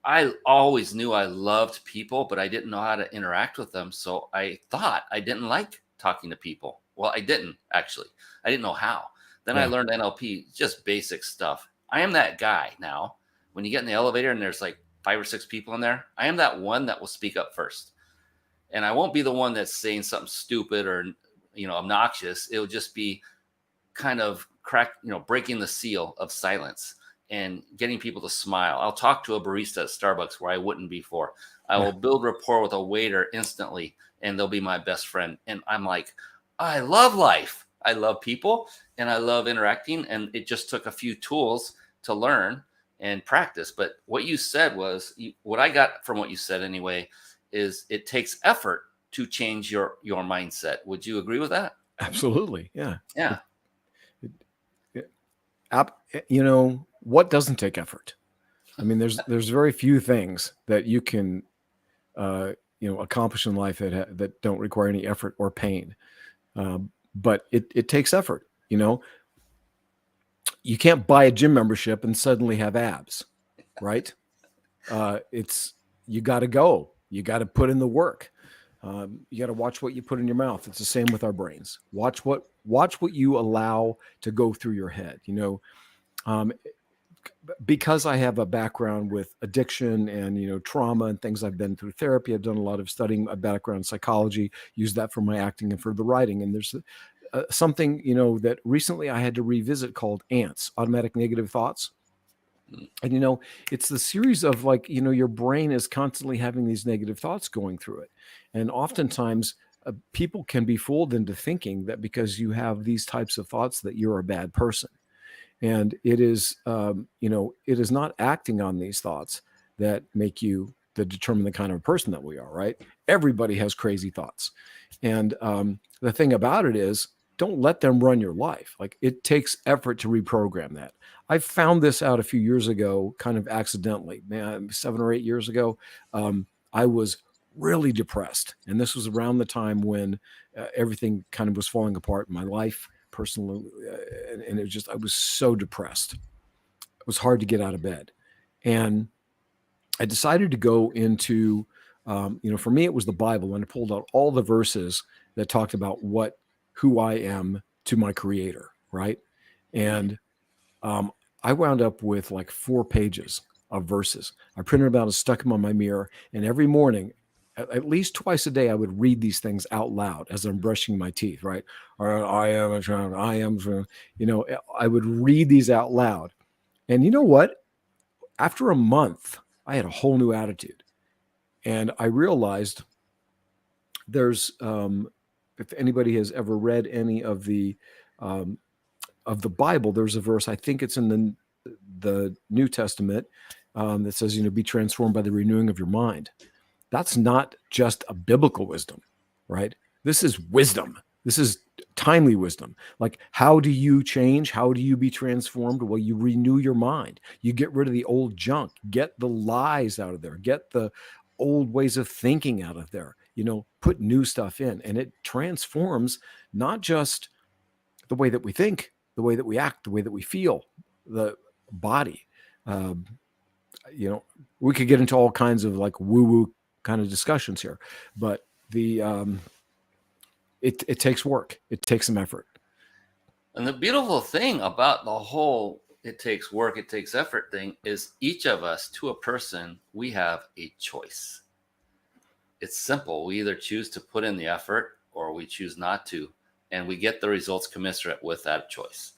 I always knew I loved people, but I didn't know how to interact with them. So I thought I didn't like talking to people. Well, I didn't actually. I didn't know how. Then I learned NLP, just basic stuff. I am that guy now. When you get in the elevator and there's like 5 or 6 people in there, I am that one that will speak up first. And I won't be the one that's saying something stupid or obnoxious. It'll just be kind of breaking the seal of silence and getting people to smile. I'll talk to a barista at Starbucks where I wouldn't before. I will build rapport with a waiter instantly, and they'll be my best friend. And I'm like, I love life. I love people, and I love interacting. And it just took a few tools to learn and practice. But what you said was, what I got from what you said anyway, is it takes effort to change your mindset. Would you agree with that? Absolutely. Yeah. Yeah. What doesn't take effort? I mean, there's very few things that you can, accomplish in life that don't require any effort or pain. But it takes effort. You can't buy a gym membership and suddenly have abs, right? You got to go. You got to put in the work. You got to watch what you put in your mouth. It's the same with our brains. Watch what you allow to go through your head. Because I have a background with addiction and trauma and things, I've been through therapy. I've done a lot of studying, a background in psychology. Use that for my acting and for the writing. And there's something that recently I had to revisit called ANTS, automatic negative thoughts. And it's the series of your brain is constantly having these negative thoughts going through it, and oftentimes people can be fooled into thinking that because you have these types of thoughts that you're a bad person. And it is it is not acting on these thoughts that determine the kind of person that we are, right? Everybody has crazy thoughts, and the thing about it is, don't let them run your life. Like, it takes effort to reprogram that. I found this out a few years ago, kind of accidentally, 7 or 8 years ago. I was really depressed. And this was around the time when everything kind of was falling apart in my life personally. And it was just, I was so depressed. It was hard to get out of bed. And I decided to go into, for me, it was the Bible. And I pulled out all the verses that talked about who I am to my creator. Right. And I wound up with like 4 pages of verses. I printed them out and stuck them on my mirror. And every morning, at least twice a day, I would read these things out loud as I'm brushing my teeth, right? Or I am a child, I am, I would read these out loud. And you know what? After a month, I had a whole new attitude. And I realized there's, if anybody has ever read any of the Bible, there's a verse, I think it's in the New Testament, that says, be transformed by the renewing of your mind. That's not just a biblical wisdom, right? This is wisdom. This is timely wisdom. Like, how do you change? How do you be transformed? Well, you renew your mind. You get rid of the old junk, get the lies out of there, get the old ways of thinking out of there, put new stuff in, and it transforms not just the way that we think, the way that we act, the way that we feel, the body. We could get into all kinds of like woo-woo kind of discussions here, but it takes work. It takes some effort. And the beautiful thing about the whole it takes work, it takes effort thing is each of us, to a person, we have a choice. It's simple. We either choose to put in the effort or we choose not to, and we get the results commensurate with that choice.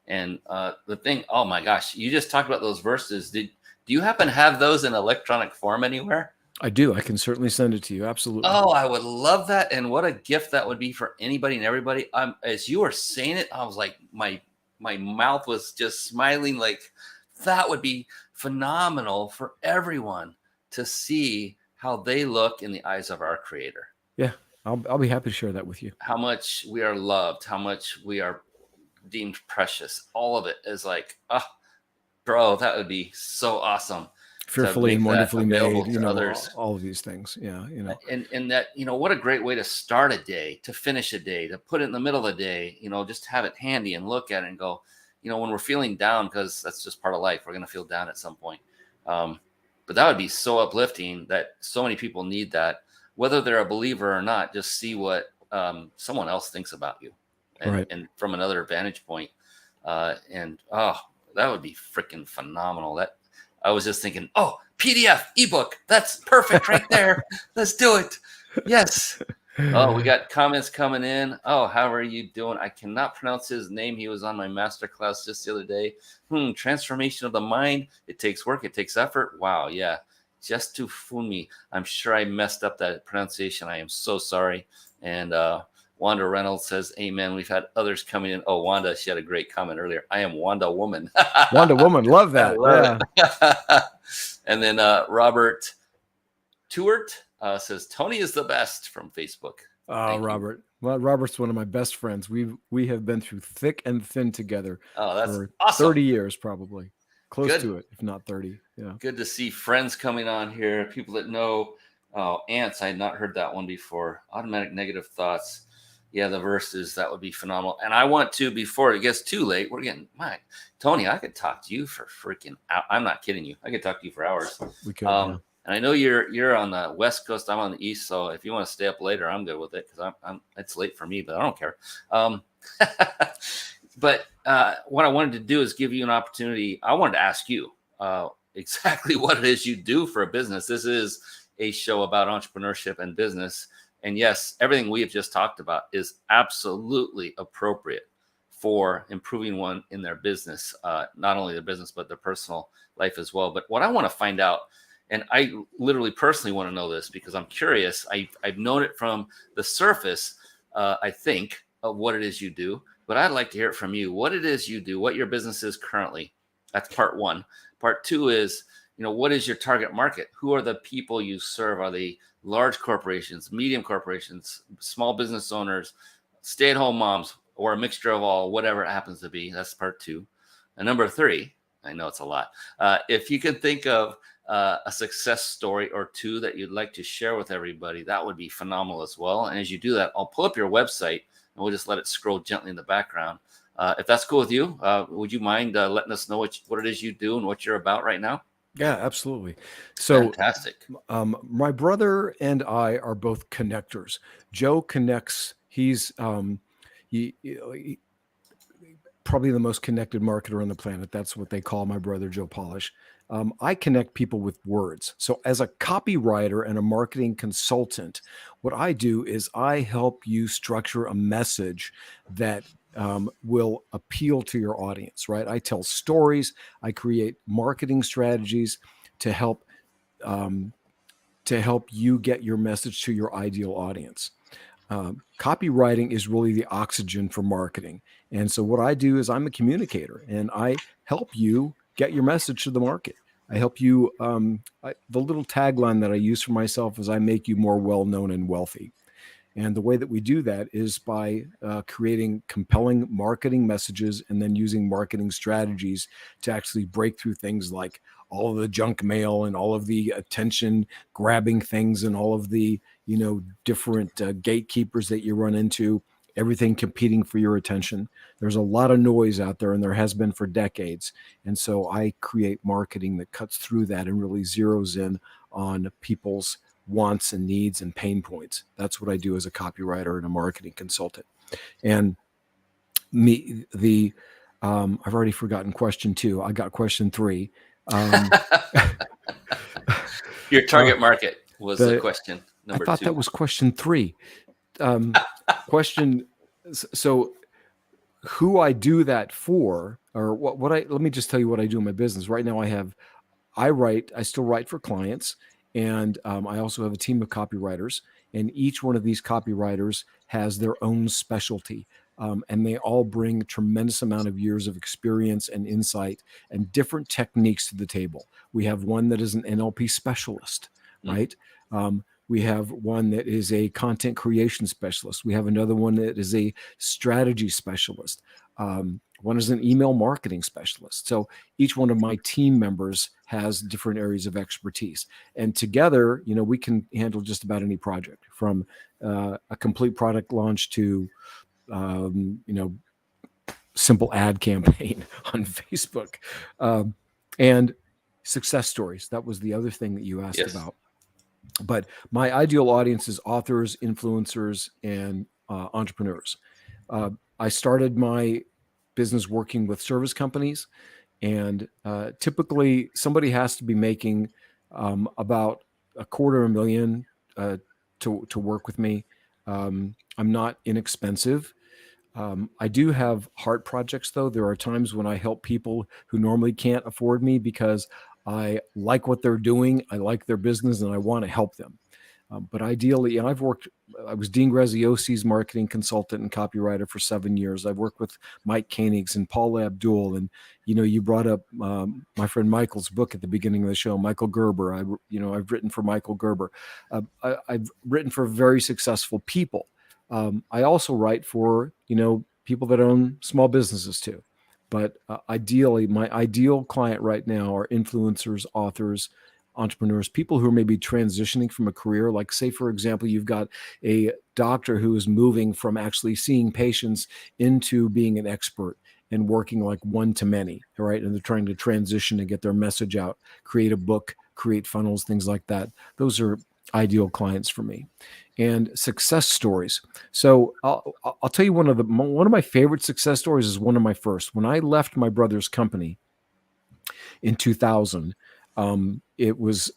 And the thing, oh my gosh, you just talked about those verses. Do you happen to have those in electronic form anywhere? I do. I can certainly send it to you. Absolutely. Oh, I would love that. And what a gift that would be for anybody and everybody. As you were saying it, I was like, my mouth was just smiling. Like, that would be phenomenal for everyone to see how they look in the eyes of our Creator. Yeah, I'll be happy to share that with you. How much we are loved, how much we are deemed precious. All of it is like, bro, that would be so awesome. Fearfully make and that wonderfully available made, to others. all of these things. Yeah. And that, what a great way to start a day, to finish a day, to put it in the middle of the day, just have it handy and look at it and go, when we're feeling down, because that's just part of life, we're going to feel down at some point. But that would be so uplifting that so many people need that, whether they're a believer or not. Just see what someone else thinks about you, and from another vantage point. And that would be freaking phenomenal. That I was just thinking, PDF ebook, that's perfect right there. Let's do it. Yes. Oh, we got comments coming in. Oh, how are you doing? I cannot pronounce his name. He was on my masterclass just the other day. Transformation of the mind. It takes work. It takes effort. Wow. Yeah. Just to fool me. I'm sure I messed up that pronunciation. I am so sorry. And Wanda Reynolds says, amen. We've had others coming in. Oh, Wanda, she had a great comment earlier. I am Wanda Woman. Wanda Woman. Love that. Love it. And then Robert Tewart says, Tony is the best, from Facebook. Oh, Robert. Well, Robert's one of my best friends. We have been through thick and thin together for awesome. 30 years, probably. Close to it, if not 30. Yeah. Good to see friends coming on here. People that know. Ants, I had not heard that one before. Automatic negative thoughts. Yeah, the verses, that would be phenomenal. And I want to, before it gets too late, Tony, I could talk to you for freaking I'm not kidding you. I could talk to you for hours. We could. Yeah. And I know you're on the West Coast. I'm on the East. So if you want to stay up later, I'm good with it, because it's late for me, but I don't care. But what I wanted to do is give you an opportunity. I wanted to ask you exactly what it is you do for a business. This is a show about entrepreneurship and business. And yes, everything we have just talked about is absolutely appropriate for improving one in their business, not only their business, but their personal life as well. But what I want to find out, and I literally personally want to know this because I'm curious. I've known it from the surface, I think, of what it is you do, but I'd like to hear it from you. What it is you do, what your business is currently. That's part one. Part two is, what is your target market? Who are the people you serve? Are they large corporations, medium corporations, small business owners, stay-at-home moms, or a mixture of all, whatever it happens to be? That's part two. And number three, I know it's a lot. If you can think of a success story or two that you'd like to share with everybody, that would be phenomenal as well. And as you do that, I'll pull up your website and we'll just let it scroll gently in the background. If that's cool with you, would you mind letting us know what it is you do and what you're about right now? Yeah, absolutely. So fantastic. My brother and I are both connectors. Joe connects. He's he probably the most connected marketer on the planet. That's what they call my brother, Joe Polish. I connect people with words. So as a copywriter and a marketing consultant, what I do is I help you structure a message that will appeal to your audience, right? I tell stories. I create marketing strategies to help you get your message to your ideal audience. Copywriting is really the oxygen for marketing. And so what I do is I'm a communicator and I help you get your message to the market. I help you. The little tagline that I use for myself is I make you more well-known and wealthy. And the way that we do that is by creating compelling marketing messages and then using marketing strategies to actually break through things like all of the junk mail and all of the attention grabbing things and all of the, different gatekeepers that you run into, everything competing for your attention. There's a lot of noise out there and there has been for decades. And so I create marketing that cuts through that and really zeroes in on people's wants and needs and pain points. That's what I do as a copywriter and a marketing consultant. And I've already forgotten question 2. I got question 3. Your target market was the question number 2. I thought that was question 3. So who I do that for, or let me just tell you what I do in my business. Right now I still write for clients. And I also have a team of copywriters, and each one of these copywriters has their own specialty. And they all bring a tremendous amount of years of experience and insight and different techniques to the table. We have one that is an NLP specialist, right? We have one that is a content creation specialist. We have another one that is a strategy specialist. One is an email marketing specialist. So each one of my team members has different areas of expertise. And together, we can handle just about any project, from a complete product launch to, simple ad campaign on Facebook. And success stories. That was the other thing that you asked Yes. about. But my ideal audience is authors, influencers, and entrepreneurs. I started my business working with service companies, and typically somebody has to be making about $250,000 to work with me. I'm not inexpensive. I do have heart projects, though. There are times when I help people who normally can't afford me because I like what they're doing, I like their business, and I want to help them. But ideally, and I was Dean Graziosi's marketing consultant and copywriter for 7 years. I've worked with Mike Koenigs and Paula Abdul. And, you brought up my friend Michael's book at the beginning of the show, Michael Gerber. I've written for Michael Gerber. I've written for very successful people. I also write for, people that own small businesses too. But ideally, my ideal client right now are influencers, authors, entrepreneurs, people who are maybe transitioning from a career. Like, say, for example, you've got a doctor who is moving from actually seeing patients into being an expert and working like one to many, right? And they're trying to transition and get their message out, create a book, create funnels, things like that. Those are ideal clients for me. And success stories. So I'll tell you one of my favorite success stories is one of my first. When I left my brother's company in 2000, it was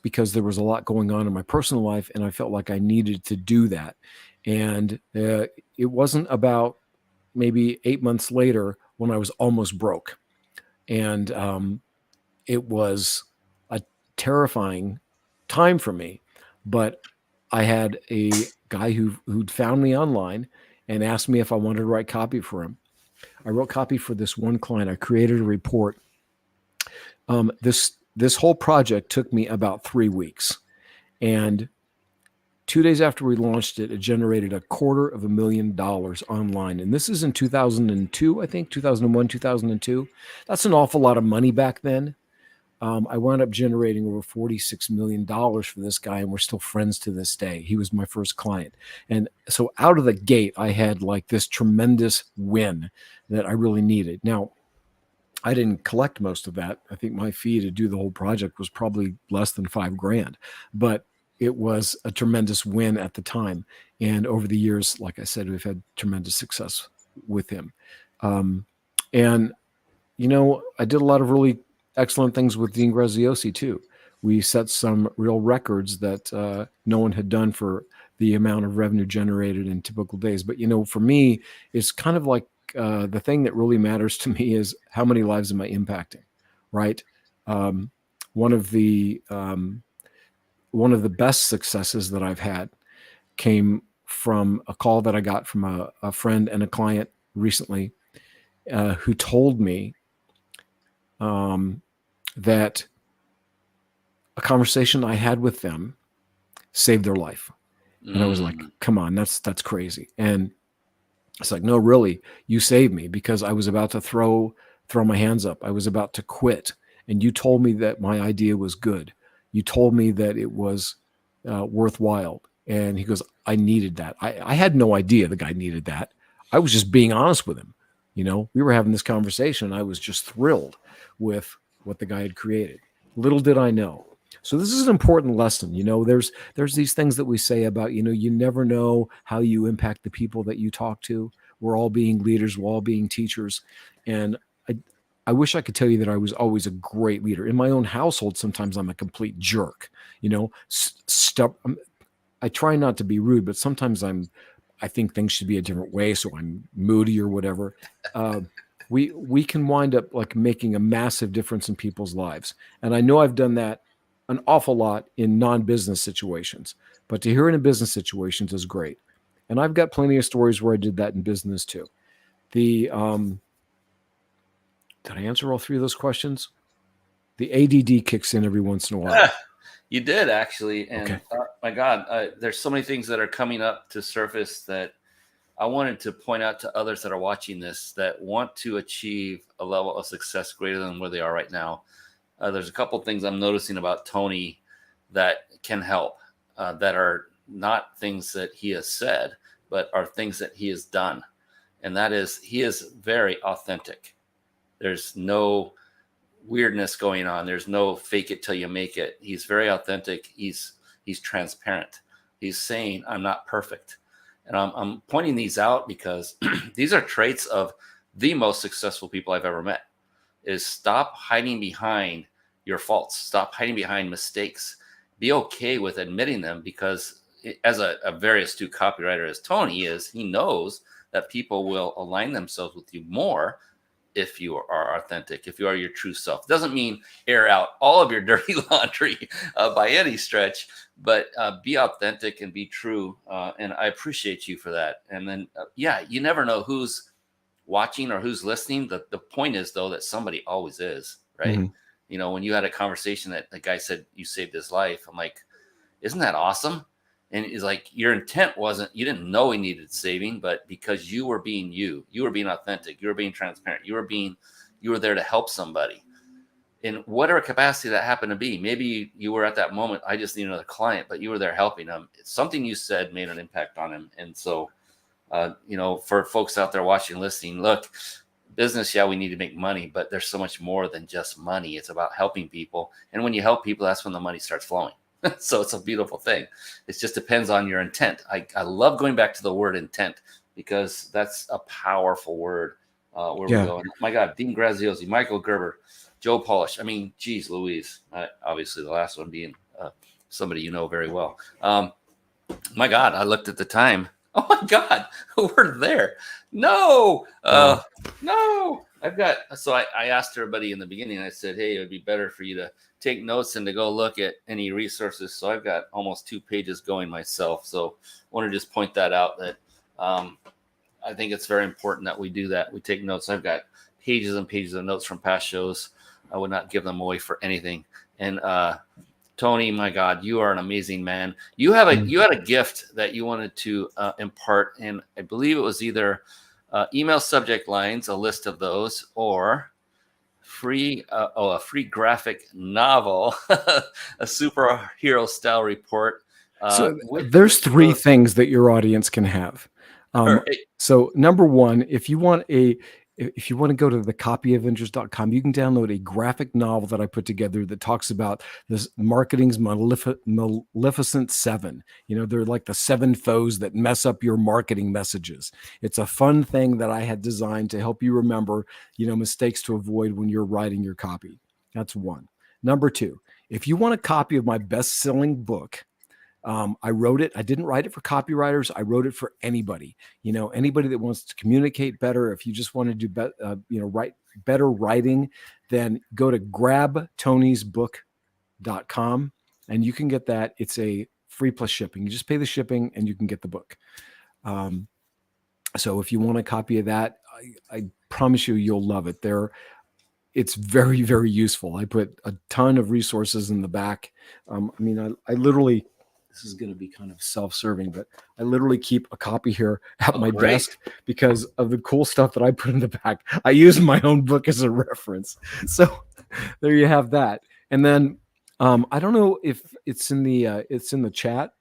because there was a lot going on in my personal life, and I felt like I needed to do that. And it wasn't about maybe 8 months later when I was almost broke, and it was a terrifying time for me. But I had a guy who'd found me online and asked me if I wanted to write copy for him. I wrote copy for this one client. I created a report. This whole project took me about 3 weeks, and 2 days after we launched it, it generated $250,000 online. And this is in 2002, I think, 2001, 2002. That's an awful lot of money back then. I wound up generating over $46 million for this guy, and we're still friends to this day. He was my first client. And so out of the gate, I had like this tremendous win that I really needed. Now, I didn't collect most of that. I think my fee to do the whole project was probably less than $5,000, but it was a tremendous win at the time. And over the years, like I said, we've had tremendous success with him. And, I did a lot of really excellent things with Dean Graziosi too. We set some real records that no one had done for the amount of revenue generated in typical days. But, for me, it's kind of like the thing that really matters to me is how many lives am I impacting, right? One of the best successes that I've had came from a call that I got from a friend and a client recently who told me that a conversation I had with them saved their life. And I was like, come on, that's crazy. And it's like, no, really, you saved me, because I was about to throw my hands up. I was about to quit. And you told me that my idea was good. You told me that it was worthwhile. And he goes, I needed that. I had no idea the guy needed that. I was just being honest with him. We were having this conversation. And I was just thrilled with what the guy had created. Little did I know. So this is an important lesson. There's these things that we say about, you never know how you impact the people that you talk to. We're all being leaders. We're all being teachers. And I wish I could tell you that I was always a great leader. In my own household, sometimes I'm a complete jerk. I try not to be rude, but sometimes I think things should be a different way, so I'm moody or whatever. We can wind up like making a massive difference in people's lives. And I know I've done that an awful lot in non-business situations, but to hear it in business situations is great. And I've got plenty of stories where I did that in business too. Did I answer all three of those questions? The ADD kicks in every once in a while. You did, actually. And okay. My God, there's so many things that are coming up to surface that I wanted to point out to others that are watching this that want to achieve a level of success greater than where they are right now. There's a couple things I'm noticing about Tony that can help, that are not things that he has said, but are things that he has done. And that is, he is very authentic. There's no weirdness going on. There's no fake it till you make it. He's very authentic. He's transparent. He's saying, I'm not perfect. And I'm pointing these out because these are traits of the most successful people I've ever met. Is stop hiding behind your faults. Stop hiding behind mistakes. Be okay with admitting them, because as a very astute copywriter as Tony is, he knows that people will align themselves with you more if you are authentic, if you are your true self. Doesn't mean air out all of your dirty laundry by any stretch, but be authentic and be true. And I appreciate you for that. And then, you never know who's watching or who's listening. The point is, though, that somebody always is, right? Mm-hmm. You know, when you had a conversation that the guy said you saved his life, I'm like, isn't that awesome? And it's like, your intent wasn't, you didn't know he needed saving, but because you were being you were being authentic, you were being transparent, you were there to help somebody in whatever capacity that happened to be. Maybe you were at that moment, I just need another client, but you were there helping him. Something you said made an impact on him. And so, for folks out there watching, listening, look, business, we need to make money, but there's so much more than just money. It's about helping people. And when you help people, that's when the money starts flowing. So it's a beautiful thing. It just depends on your intent. I love going back to the word intent, because that's a powerful word. Where we go. My God, Dean Graziosi, Michael Gerber, Joe Polish. I mean, geez Louise. Obviously, the last one being somebody you know very well. My God, I looked at the time. Oh my God, we're there. No, no. I asked everybody in the beginning, I said, hey, it would be better for you to take notes and to go look at any resources. So I've got almost 2 pages going myself. So I want to just point that out, that I think it's very important that we do that. We take notes. I've got pages and pages of notes from past shows. I would not give them away for anything. And Tony, my God, you are an amazing man. You had a gift that you wanted to impart, and I believe it was either email subject lines, a list of those, or a free graphic novel, a superhero style report. So there's 3 things that your audience can have. Right. So number one, if you want to go to the copyavengers.com, you can download a graphic novel that I put together that talks about this marketing's Maleficent 7. They're like the 7 foes that mess up your marketing messages. It's a fun thing that I had designed to help you remember, mistakes to avoid when you're writing your copy. That's one. Number 2, if you want a copy of my best-selling book, I wrote it. I didn't write it for copywriters. I wrote it for anybody. Anybody that wants to communicate better. If you just want to do write better writing, then go to grabtonysbook.com and you can get that. It's a free plus shipping. You just pay the shipping and you can get the book. So if you want a copy of that, I promise you'll love it. It's very, very useful. I put a ton of resources in the back. I literally, this is going to be kind of self-serving, but I literally keep a copy here at my desk because of the cool stuff that I put in the back. I use my own book as a reference. So there you have that. And then I don't know if it's in the chat.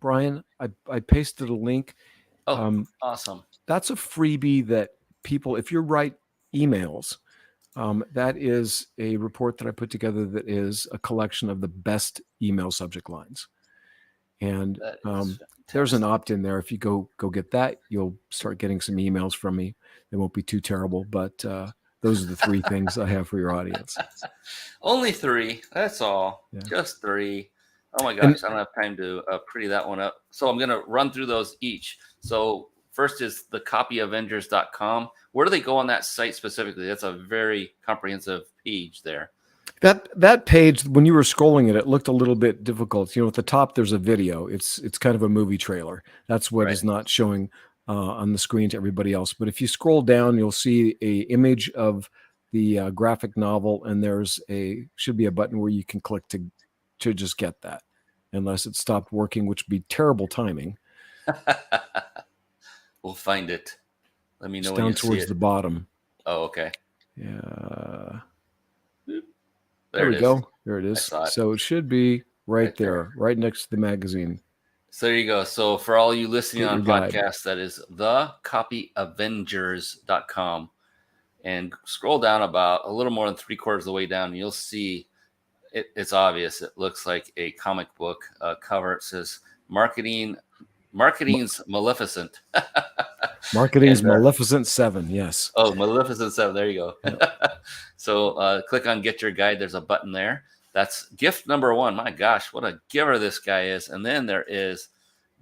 Brian, I pasted a link. Awesome. That's a freebie that people, if you write emails, that is a report that I put together that is a collection of the best email subject lines. And there's an opt-in there. If you go get that, you'll start getting some emails from me. They won't be too terrible, but those are the 3 things I have for your audience. Only 3. That's all. Yeah. Just 3. Oh my gosh, I don't have time to pretty that one up. So I'm going to run through those each. So first is the copyavengers.com. Where do they go on that site specifically? That's a very comprehensive page there. That page, when you were scrolling it looked a little bit difficult. At the top, there's a video. It's kind of a movie trailer. That's what is not showing on the screen to everybody else. But if you scroll down, you'll see a image of the graphic novel, and should be a button where you can click to just get that, unless it stopped working, which would be terrible timing. We'll find it. Let me know It's when down you see towards it. the bottom. Oh, okay. Yeah. There There we it is. go. There it I is. saw it. So it should be right Right there. there, right next to the magazine. So there you go. So for all you listening Get on your guide. podcasts, that is thecopyavengers.com. And scroll down about a little more than 3/4 of the way down, and you'll see it's obvious. It looks like a comic book cover. It says Marketing's Maleficent. Marketing's And Maleficent 7. Yes. oh, Maleficent 7. There you go. Yep. So click on Get Your Guide. There's a button there. That's gift number 1. My gosh, what a giver this guy is. And then there is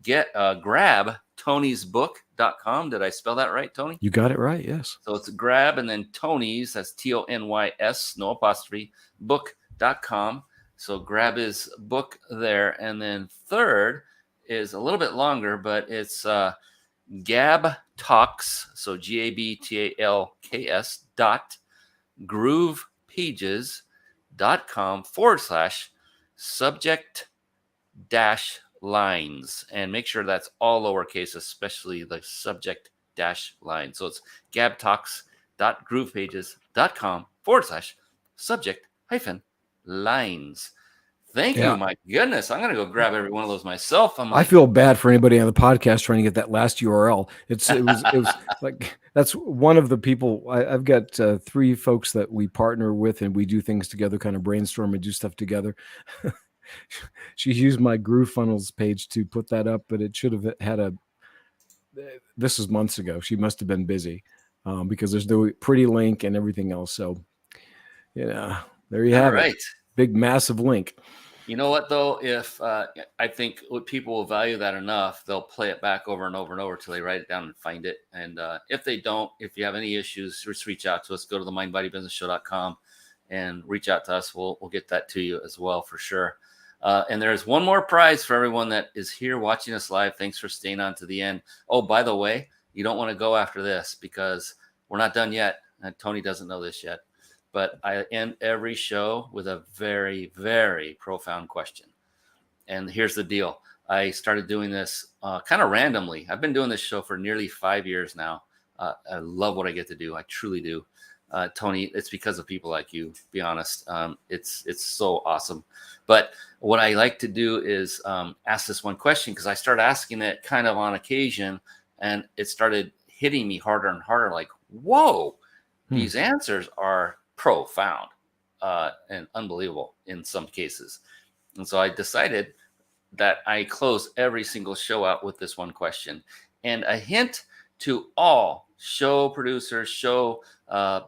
grab tonysbook.com. Did I spell that right, Tony? You got it right. Yes. So it's grab and then Tony's, that's TONYS, no apostrophe, book.com. So grab his book there. And then third is a little bit longer, but it's Gab Talks, so GABTALKS groovepages.com/subject dash lines, and make sure that's all lowercase, especially the subject dash line. So it's gabtalks.groovepages.com/subject hyphen lines. Thank you. My goodness. I'm going to go grab every one of those myself. I feel bad for anybody on the podcast trying to get that last URL. It was like, that's one of the people. I've got 3 folks that we partner with, and we do things together, kind of brainstorm and do stuff together. She used my GrooveFunnels page to put that up, but it should have had this was months ago. She must have been busy because there's the pretty link and everything else. So, there you have it. Big, massive link. You know what, though? If I think people will value that enough, they'll play it back over and over and over till they write it down and find it. And if they don't, if you have any issues, just reach out to us. Go to the mindbodybusinessshow.com and reach out to us. We'll get that to you as well for sure. And there's one more prize for everyone that is here watching us live. Thanks for staying on to the end. Oh, by the way, you don't want to go after this because we're not done yet. And Tony doesn't know this yet. But I end every show with a very, very profound question. And here's the deal. I started doing this kind of randomly. I've been doing this show for nearly 5 years now. I love what I get to do. I truly do. Tony, it's because of people like you, be honest. It's so awesome. But what I like to do is ask this one question because I started asking it kind of on occasion, and it started hitting me harder and harder. Like, whoa, these answers are profound and unbelievable in some cases. And so I decided that I close every single show out with this one question. And a hint to all show producers, show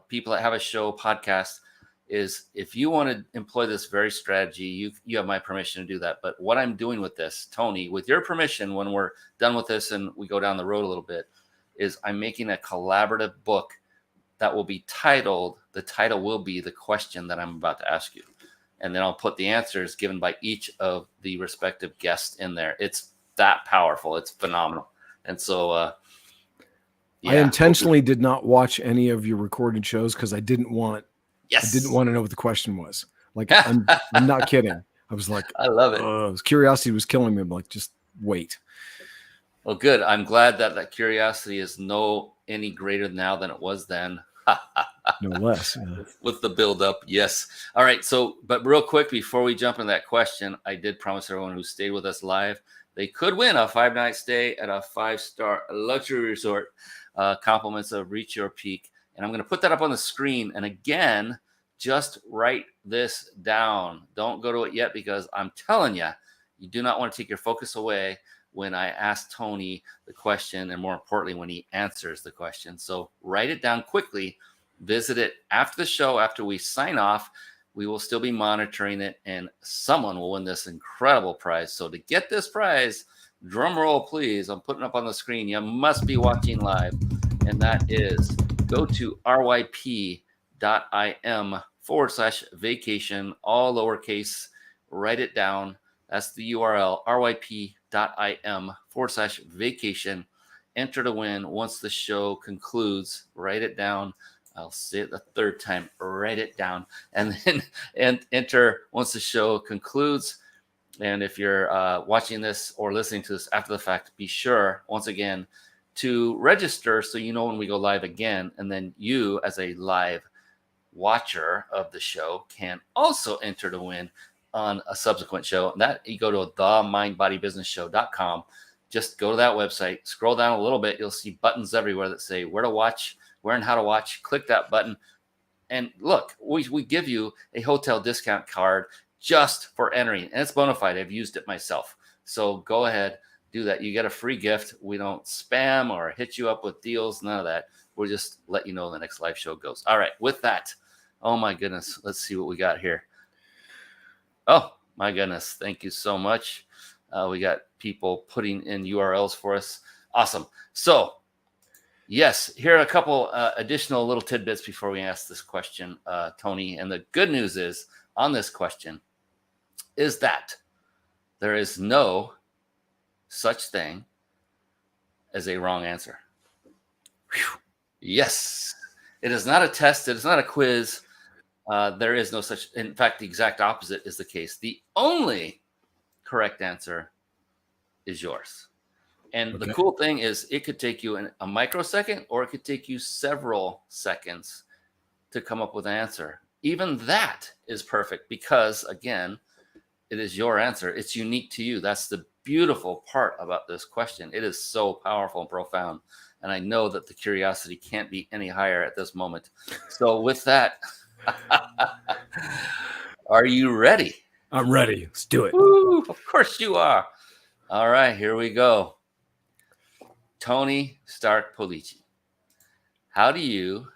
people that have a show podcast is if you want to employ this very strategy, you have my permission to do that. But what I'm doing with this, Tony, with your permission, when we're done with this and we go down the road a little bit, is I'm making a collaborative book that will be titled, the title will be the question that I'm about to ask you. And then I'll put the answers given by each of the respective guests in there. It's that powerful. It's phenomenal. And so, I intentionally did not watch any of your recorded shows because I didn't want to know what the question was. Like, I'm not kidding. I was like, I love it. Curiosity was killing me. I'm like, just wait. Well, good. I'm glad that curiosity is any greater now than it was then. No less. Yeah. With the build up. Yes. All right. So, but real quick, before we jump into that question, I did promise everyone who stayed with us live, they could win a 5-night stay at a 5-star luxury resort, compliments of Reach Your Peak. And I'm going to put that up on the screen. And again, just write this down. Don't go to it yet because I'm telling you, you do not want to take your focus away when I ask Tony the question, and more importantly, when he answers the question. So write it down quickly, visit it after the show, after we sign off. We will still be monitoring it, and someone will win this incredible prize. So to get this prize, drum roll, please. I'm putting up on the screen. You must be watching live, and that is go to ryp.im/vacation, all lowercase. Write it down. That's the URL, ryp.im/vacation. Enter to win once the show concludes. Write it down. I'll say it the third time. Write it down. And then enter once the show concludes. And if you're watching this or listening to this after the fact, be sure, once again, to register so you know when we go live again. And then you, as a live watcher of the show, can also enter to win on a subsequent show. And that you go to themindbodybusinessshow.com. Just go to that website, scroll down a little bit. You'll see buttons everywhere that say where to watch, where and how to watch. Click that button. And look, we give you a hotel discount card just for entering. And it's bona fide. I've used it myself. So go ahead, do that. You get a free gift. We don't spam or hit you up with deals, none of that. We'll just let you know when the next live show goes. All right, with that, oh my goodness, let's see what we got here. Oh my goodness, thank you so much. We got people putting in URLs for us. Awesome. So, yes, here are a couple additional little tidbits before we ask this question, Tony. And the good news is on this question is that there is no such thing as a wrong answer. Whew. Yes, it is not a test. It is not a quiz. There is no such. In fact, the exact opposite is the case. The only correct answer is yours. And Okay. the cool thing is it could take you a microsecond or it could take you several seconds to come up with an answer. Even that is perfect because, again, it is your answer. It's unique to you. That's the beautiful part about this question. It is so powerful and profound. And I know that the curiosity can't be any higher at this moment. So with that, are you ready? I'm ready. Let's do it. Woo, of course you are. All right, here we go. Tony Stark Policci. How do you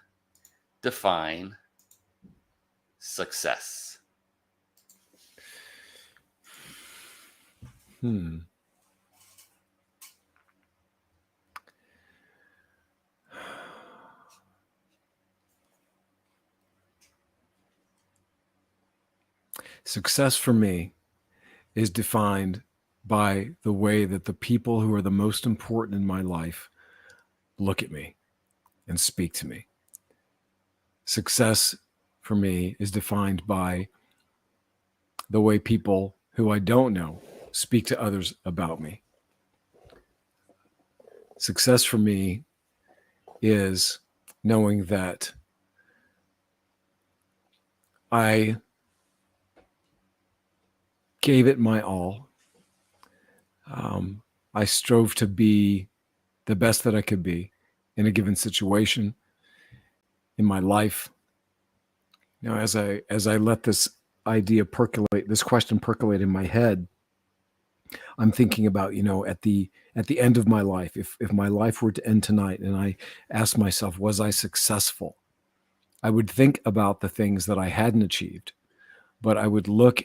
define success? Success for me is defined by the way that the people who are the most important in my life look at me and speak to me. Success for me is defined by the way people who I don't know speak to others about me. Success for me is knowing that I gave it my all. I strove to be the best that I could be in a given situation in my life. Now, as I let this idea percolate, this question percolate in my head, I'm thinking about, at the end of my life, if my life were to end tonight and I asked myself, was I successful? I would think about the things that I hadn't achieved, but I would look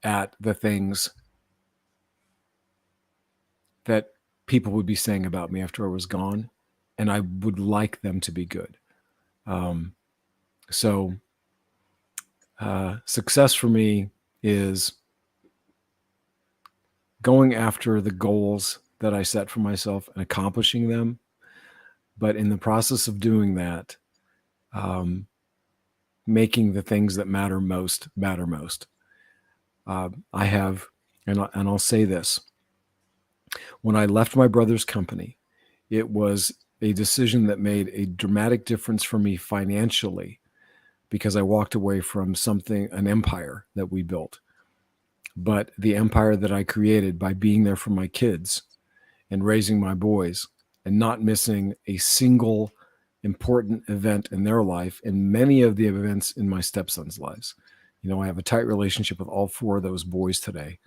at the things that people would be saying about me after I was gone, and I would like them to be good. So success for me is going after the goals that I set for myself and accomplishing them. But in the process of doing that, making the things that matter most. I have, and I'll say this, when I left my brother's company, it was a decision that made a dramatic difference for me financially because I walked away from an empire that we built. But the empire that I created by being there for my kids and raising my boys and not missing a single important event in their life and many of the events in my stepson's lives. I have a tight relationship with all four of those boys today.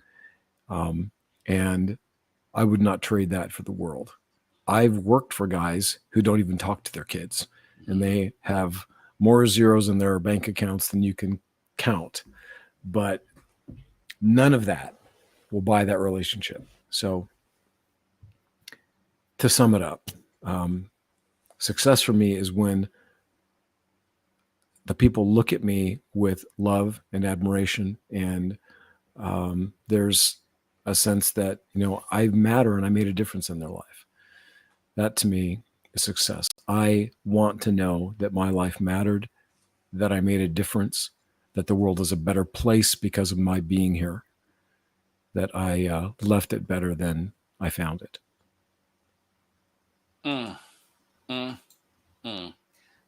And I would not trade that for the world. I've worked for guys who don't even talk to their kids, and they have more zeros in their bank accounts than you can count. But none of that will buy that relationship. So to sum it up, success for me is when the people look at me with love and admiration, and there's a sense that, I matter and I made a difference in their life. That to me is success. I want to know that my life mattered, that I made a difference, that the world is a better place because of my being here, that I left it better than I found it. Mm, mm, mm.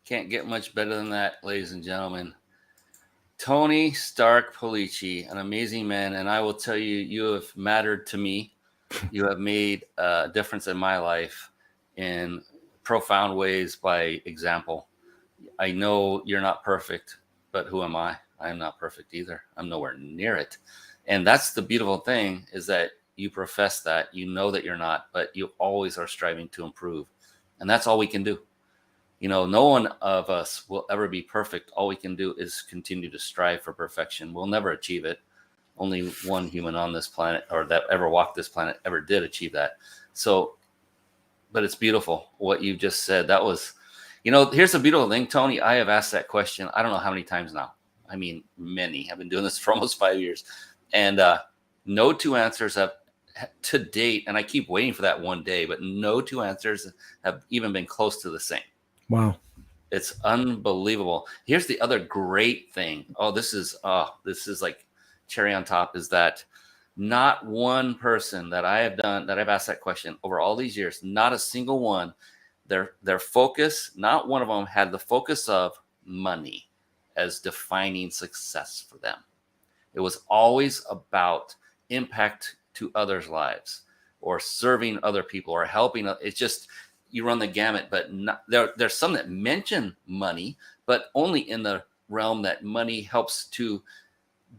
Can't get much better than that, ladies and gentlemen. Tony Stark Policci, an amazing man. And I will tell you, you have mattered to me. You have made a difference in my life in profound ways by example. I know you're not perfect, but who am I? I am not perfect either. I'm nowhere near it. And that's the beautiful thing, is that you profess that, you know that you're not, but you always are striving to improve. And that's all we can do. No one of us will ever be perfect. All we can do is continue to strive for perfection. We'll never achieve it. Only one human on this planet, or that ever walked this planet, ever did achieve that. So, but it's beautiful what you just said. That was, here's the beautiful thing, Tony. I have asked that question, I don't know how many times now. I mean, many. I've been doing this for almost 5 years. And no two answers have to date, and I keep waiting for that one day, but no two answers have even been close to the same. Wow. It's unbelievable. Here's the other great thing. This is like cherry on top, is that not one person that I've asked that question over all these years, not a single one, their focus, not one of them had the focus of money as defining success for them. It was always about impact to others' lives, or serving other people, or helping. It's just, you run the gamut, but there's some that mention money, but only in the realm that money helps to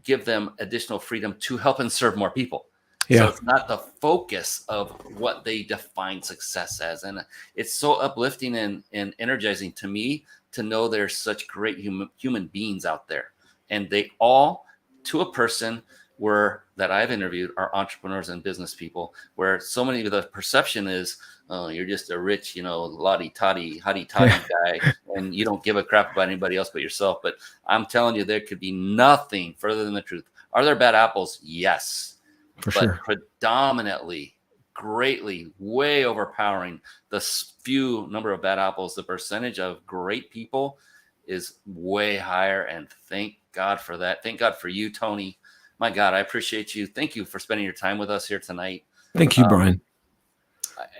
give them additional freedom to help and serve more people. Yeah. So it's not the focus of what they define success as. And it's so uplifting and energizing to me to know there's such great human beings out there. And they all, to a person, that I've interviewed, are entrepreneurs and business people, where so many of the perception is, oh, you're just a rich, hotty-toddy guy, and you don't give a crap about anybody else but yourself. But I'm telling you, there could be nothing further than the truth. Are there bad apples? Yes. But sure. Predominantly, greatly, way overpowering the few number of bad apples, the percentage of great people is way higher. And thank God for that. Thank God for you, Tony. My God, I appreciate you. Thank you for spending your time with us here tonight. Thank you, Brian.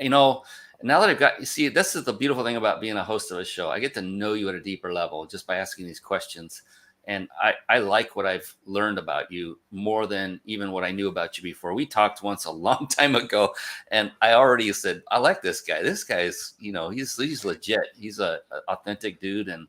Now that this is the beautiful thing about being a host of a show. I get to know you at a deeper level just by asking these questions. And I like what I've learned about you more than even what I knew about you before. We talked once a long time ago, and I already said, I like this guy. This guy is, he's legit. He's a authentic dude. And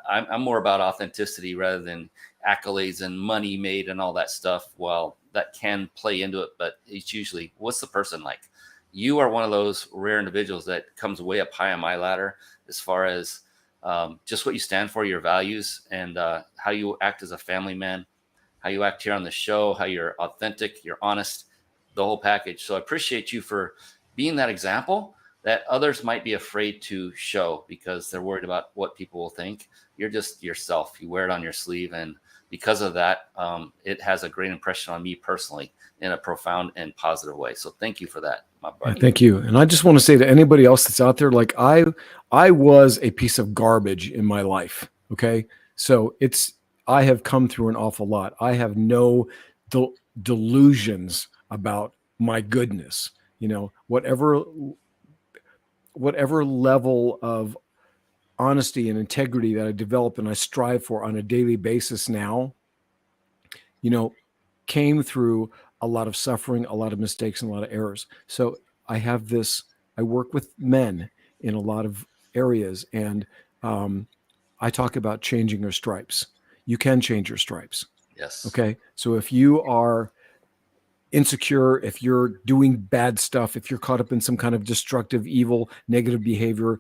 I'm more about authenticity rather than accolades and money made and all that stuff. Well, that can play into it, but it's usually, what's the person like? You are one of those rare individuals that comes way up high on my ladder as far as just what you stand for, your values, and how you act as a family man, how you act here on the show, how you're authentic, you're honest, the whole package. So I appreciate you for being that example that others might be afraid to show because they're worried about what people will think. You're just yourself. You wear it on your sleeve. And because of that, it has a great impression on me personally in a profound and positive way. So thank you for that, my buddy. Yeah, thank you. And I just want to say to anybody else that's out there, like I was a piece of garbage in my life. Okay. So I have come through an awful lot. I have no delusions about my goodness, whatever level of honesty and integrity that I develop and I strive for on a daily basis now, came through a lot of suffering, a lot of mistakes, and a lot of errors. So I work with men in a lot of areas, and I talk about changing your stripes. You can change your stripes. Yes. Okay. So if you are insecure, if you're doing bad stuff, if you're caught up in some kind of destructive, evil, negative behavior,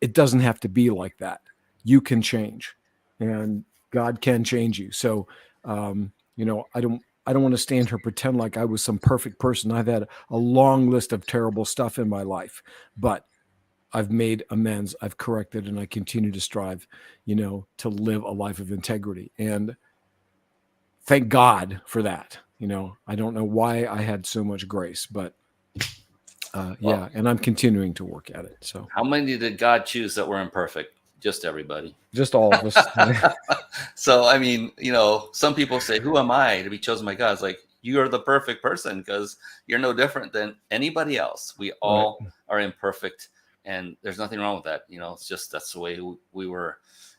it doesn't have to be like that. You can change, and God can change you. So, I don't want to stand here and pretend like I was some perfect person. I've had a long list of terrible stuff in my life, but I've made amends, I've corrected, and I continue to strive, to live a life of integrity. And thank God for that. I don't know why I had so much grace, but and I'm continuing to work at it. So how many did God choose that were imperfect? Just everybody. Just all of us. So, I mean, some people say, who am I to be chosen by God? It's like, you are the perfect person because you're no different than anybody else. We all are imperfect And there's nothing wrong with that. It's just that's the way we were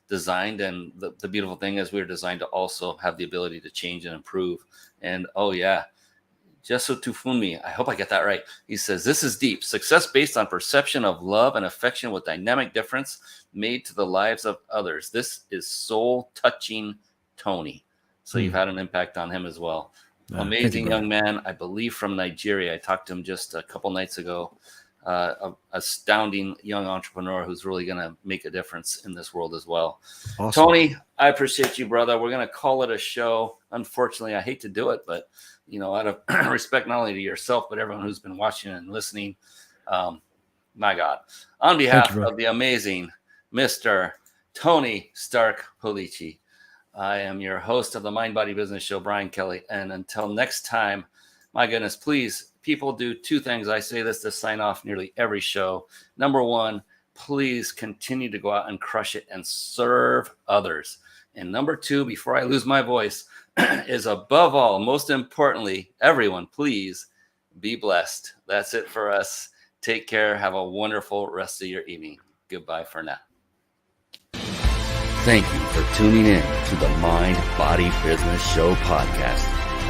designed. And the beautiful thing is we were designed to also have the ability to change and improve. And oh yeah, Jesu Tufumi, I hope I get that right. He says, this is deep. Success based on perception of love and affection with dynamic difference made to the lives of others. This is soul touching, Tony. So you've had an impact on him as well. Amazing young man, I believe from Nigeria. I talked to him just a couple nights ago. Astounding young entrepreneur who's really going to make a difference in this world as well. Awesome. Tony, I appreciate you, brother. We're going to call it a show. Unfortunately, I hate to do it, but out of respect not only to yourself, but everyone who's been watching and listening, my God, on behalf of the amazing Mr. Tony Stark Policci, I am your host of the Mind Body Business Show, Brian Kelly. And until next time, my goodness, please, people do two things. I say this to sign off nearly every show. Number one, please continue to go out and crush it and serve others. And number two, before I lose my voice, is above all, most importantly, everyone, please be blessed. That's it for us. Take care. Have a wonderful rest of your evening. Goodbye for now. Thank you for tuning in to the Mind Body Business Show podcast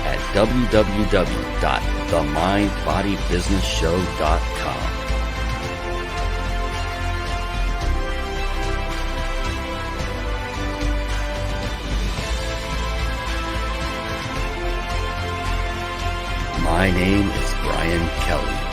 at www.themindbodybusinessshow.com. My name is Brian Kelly.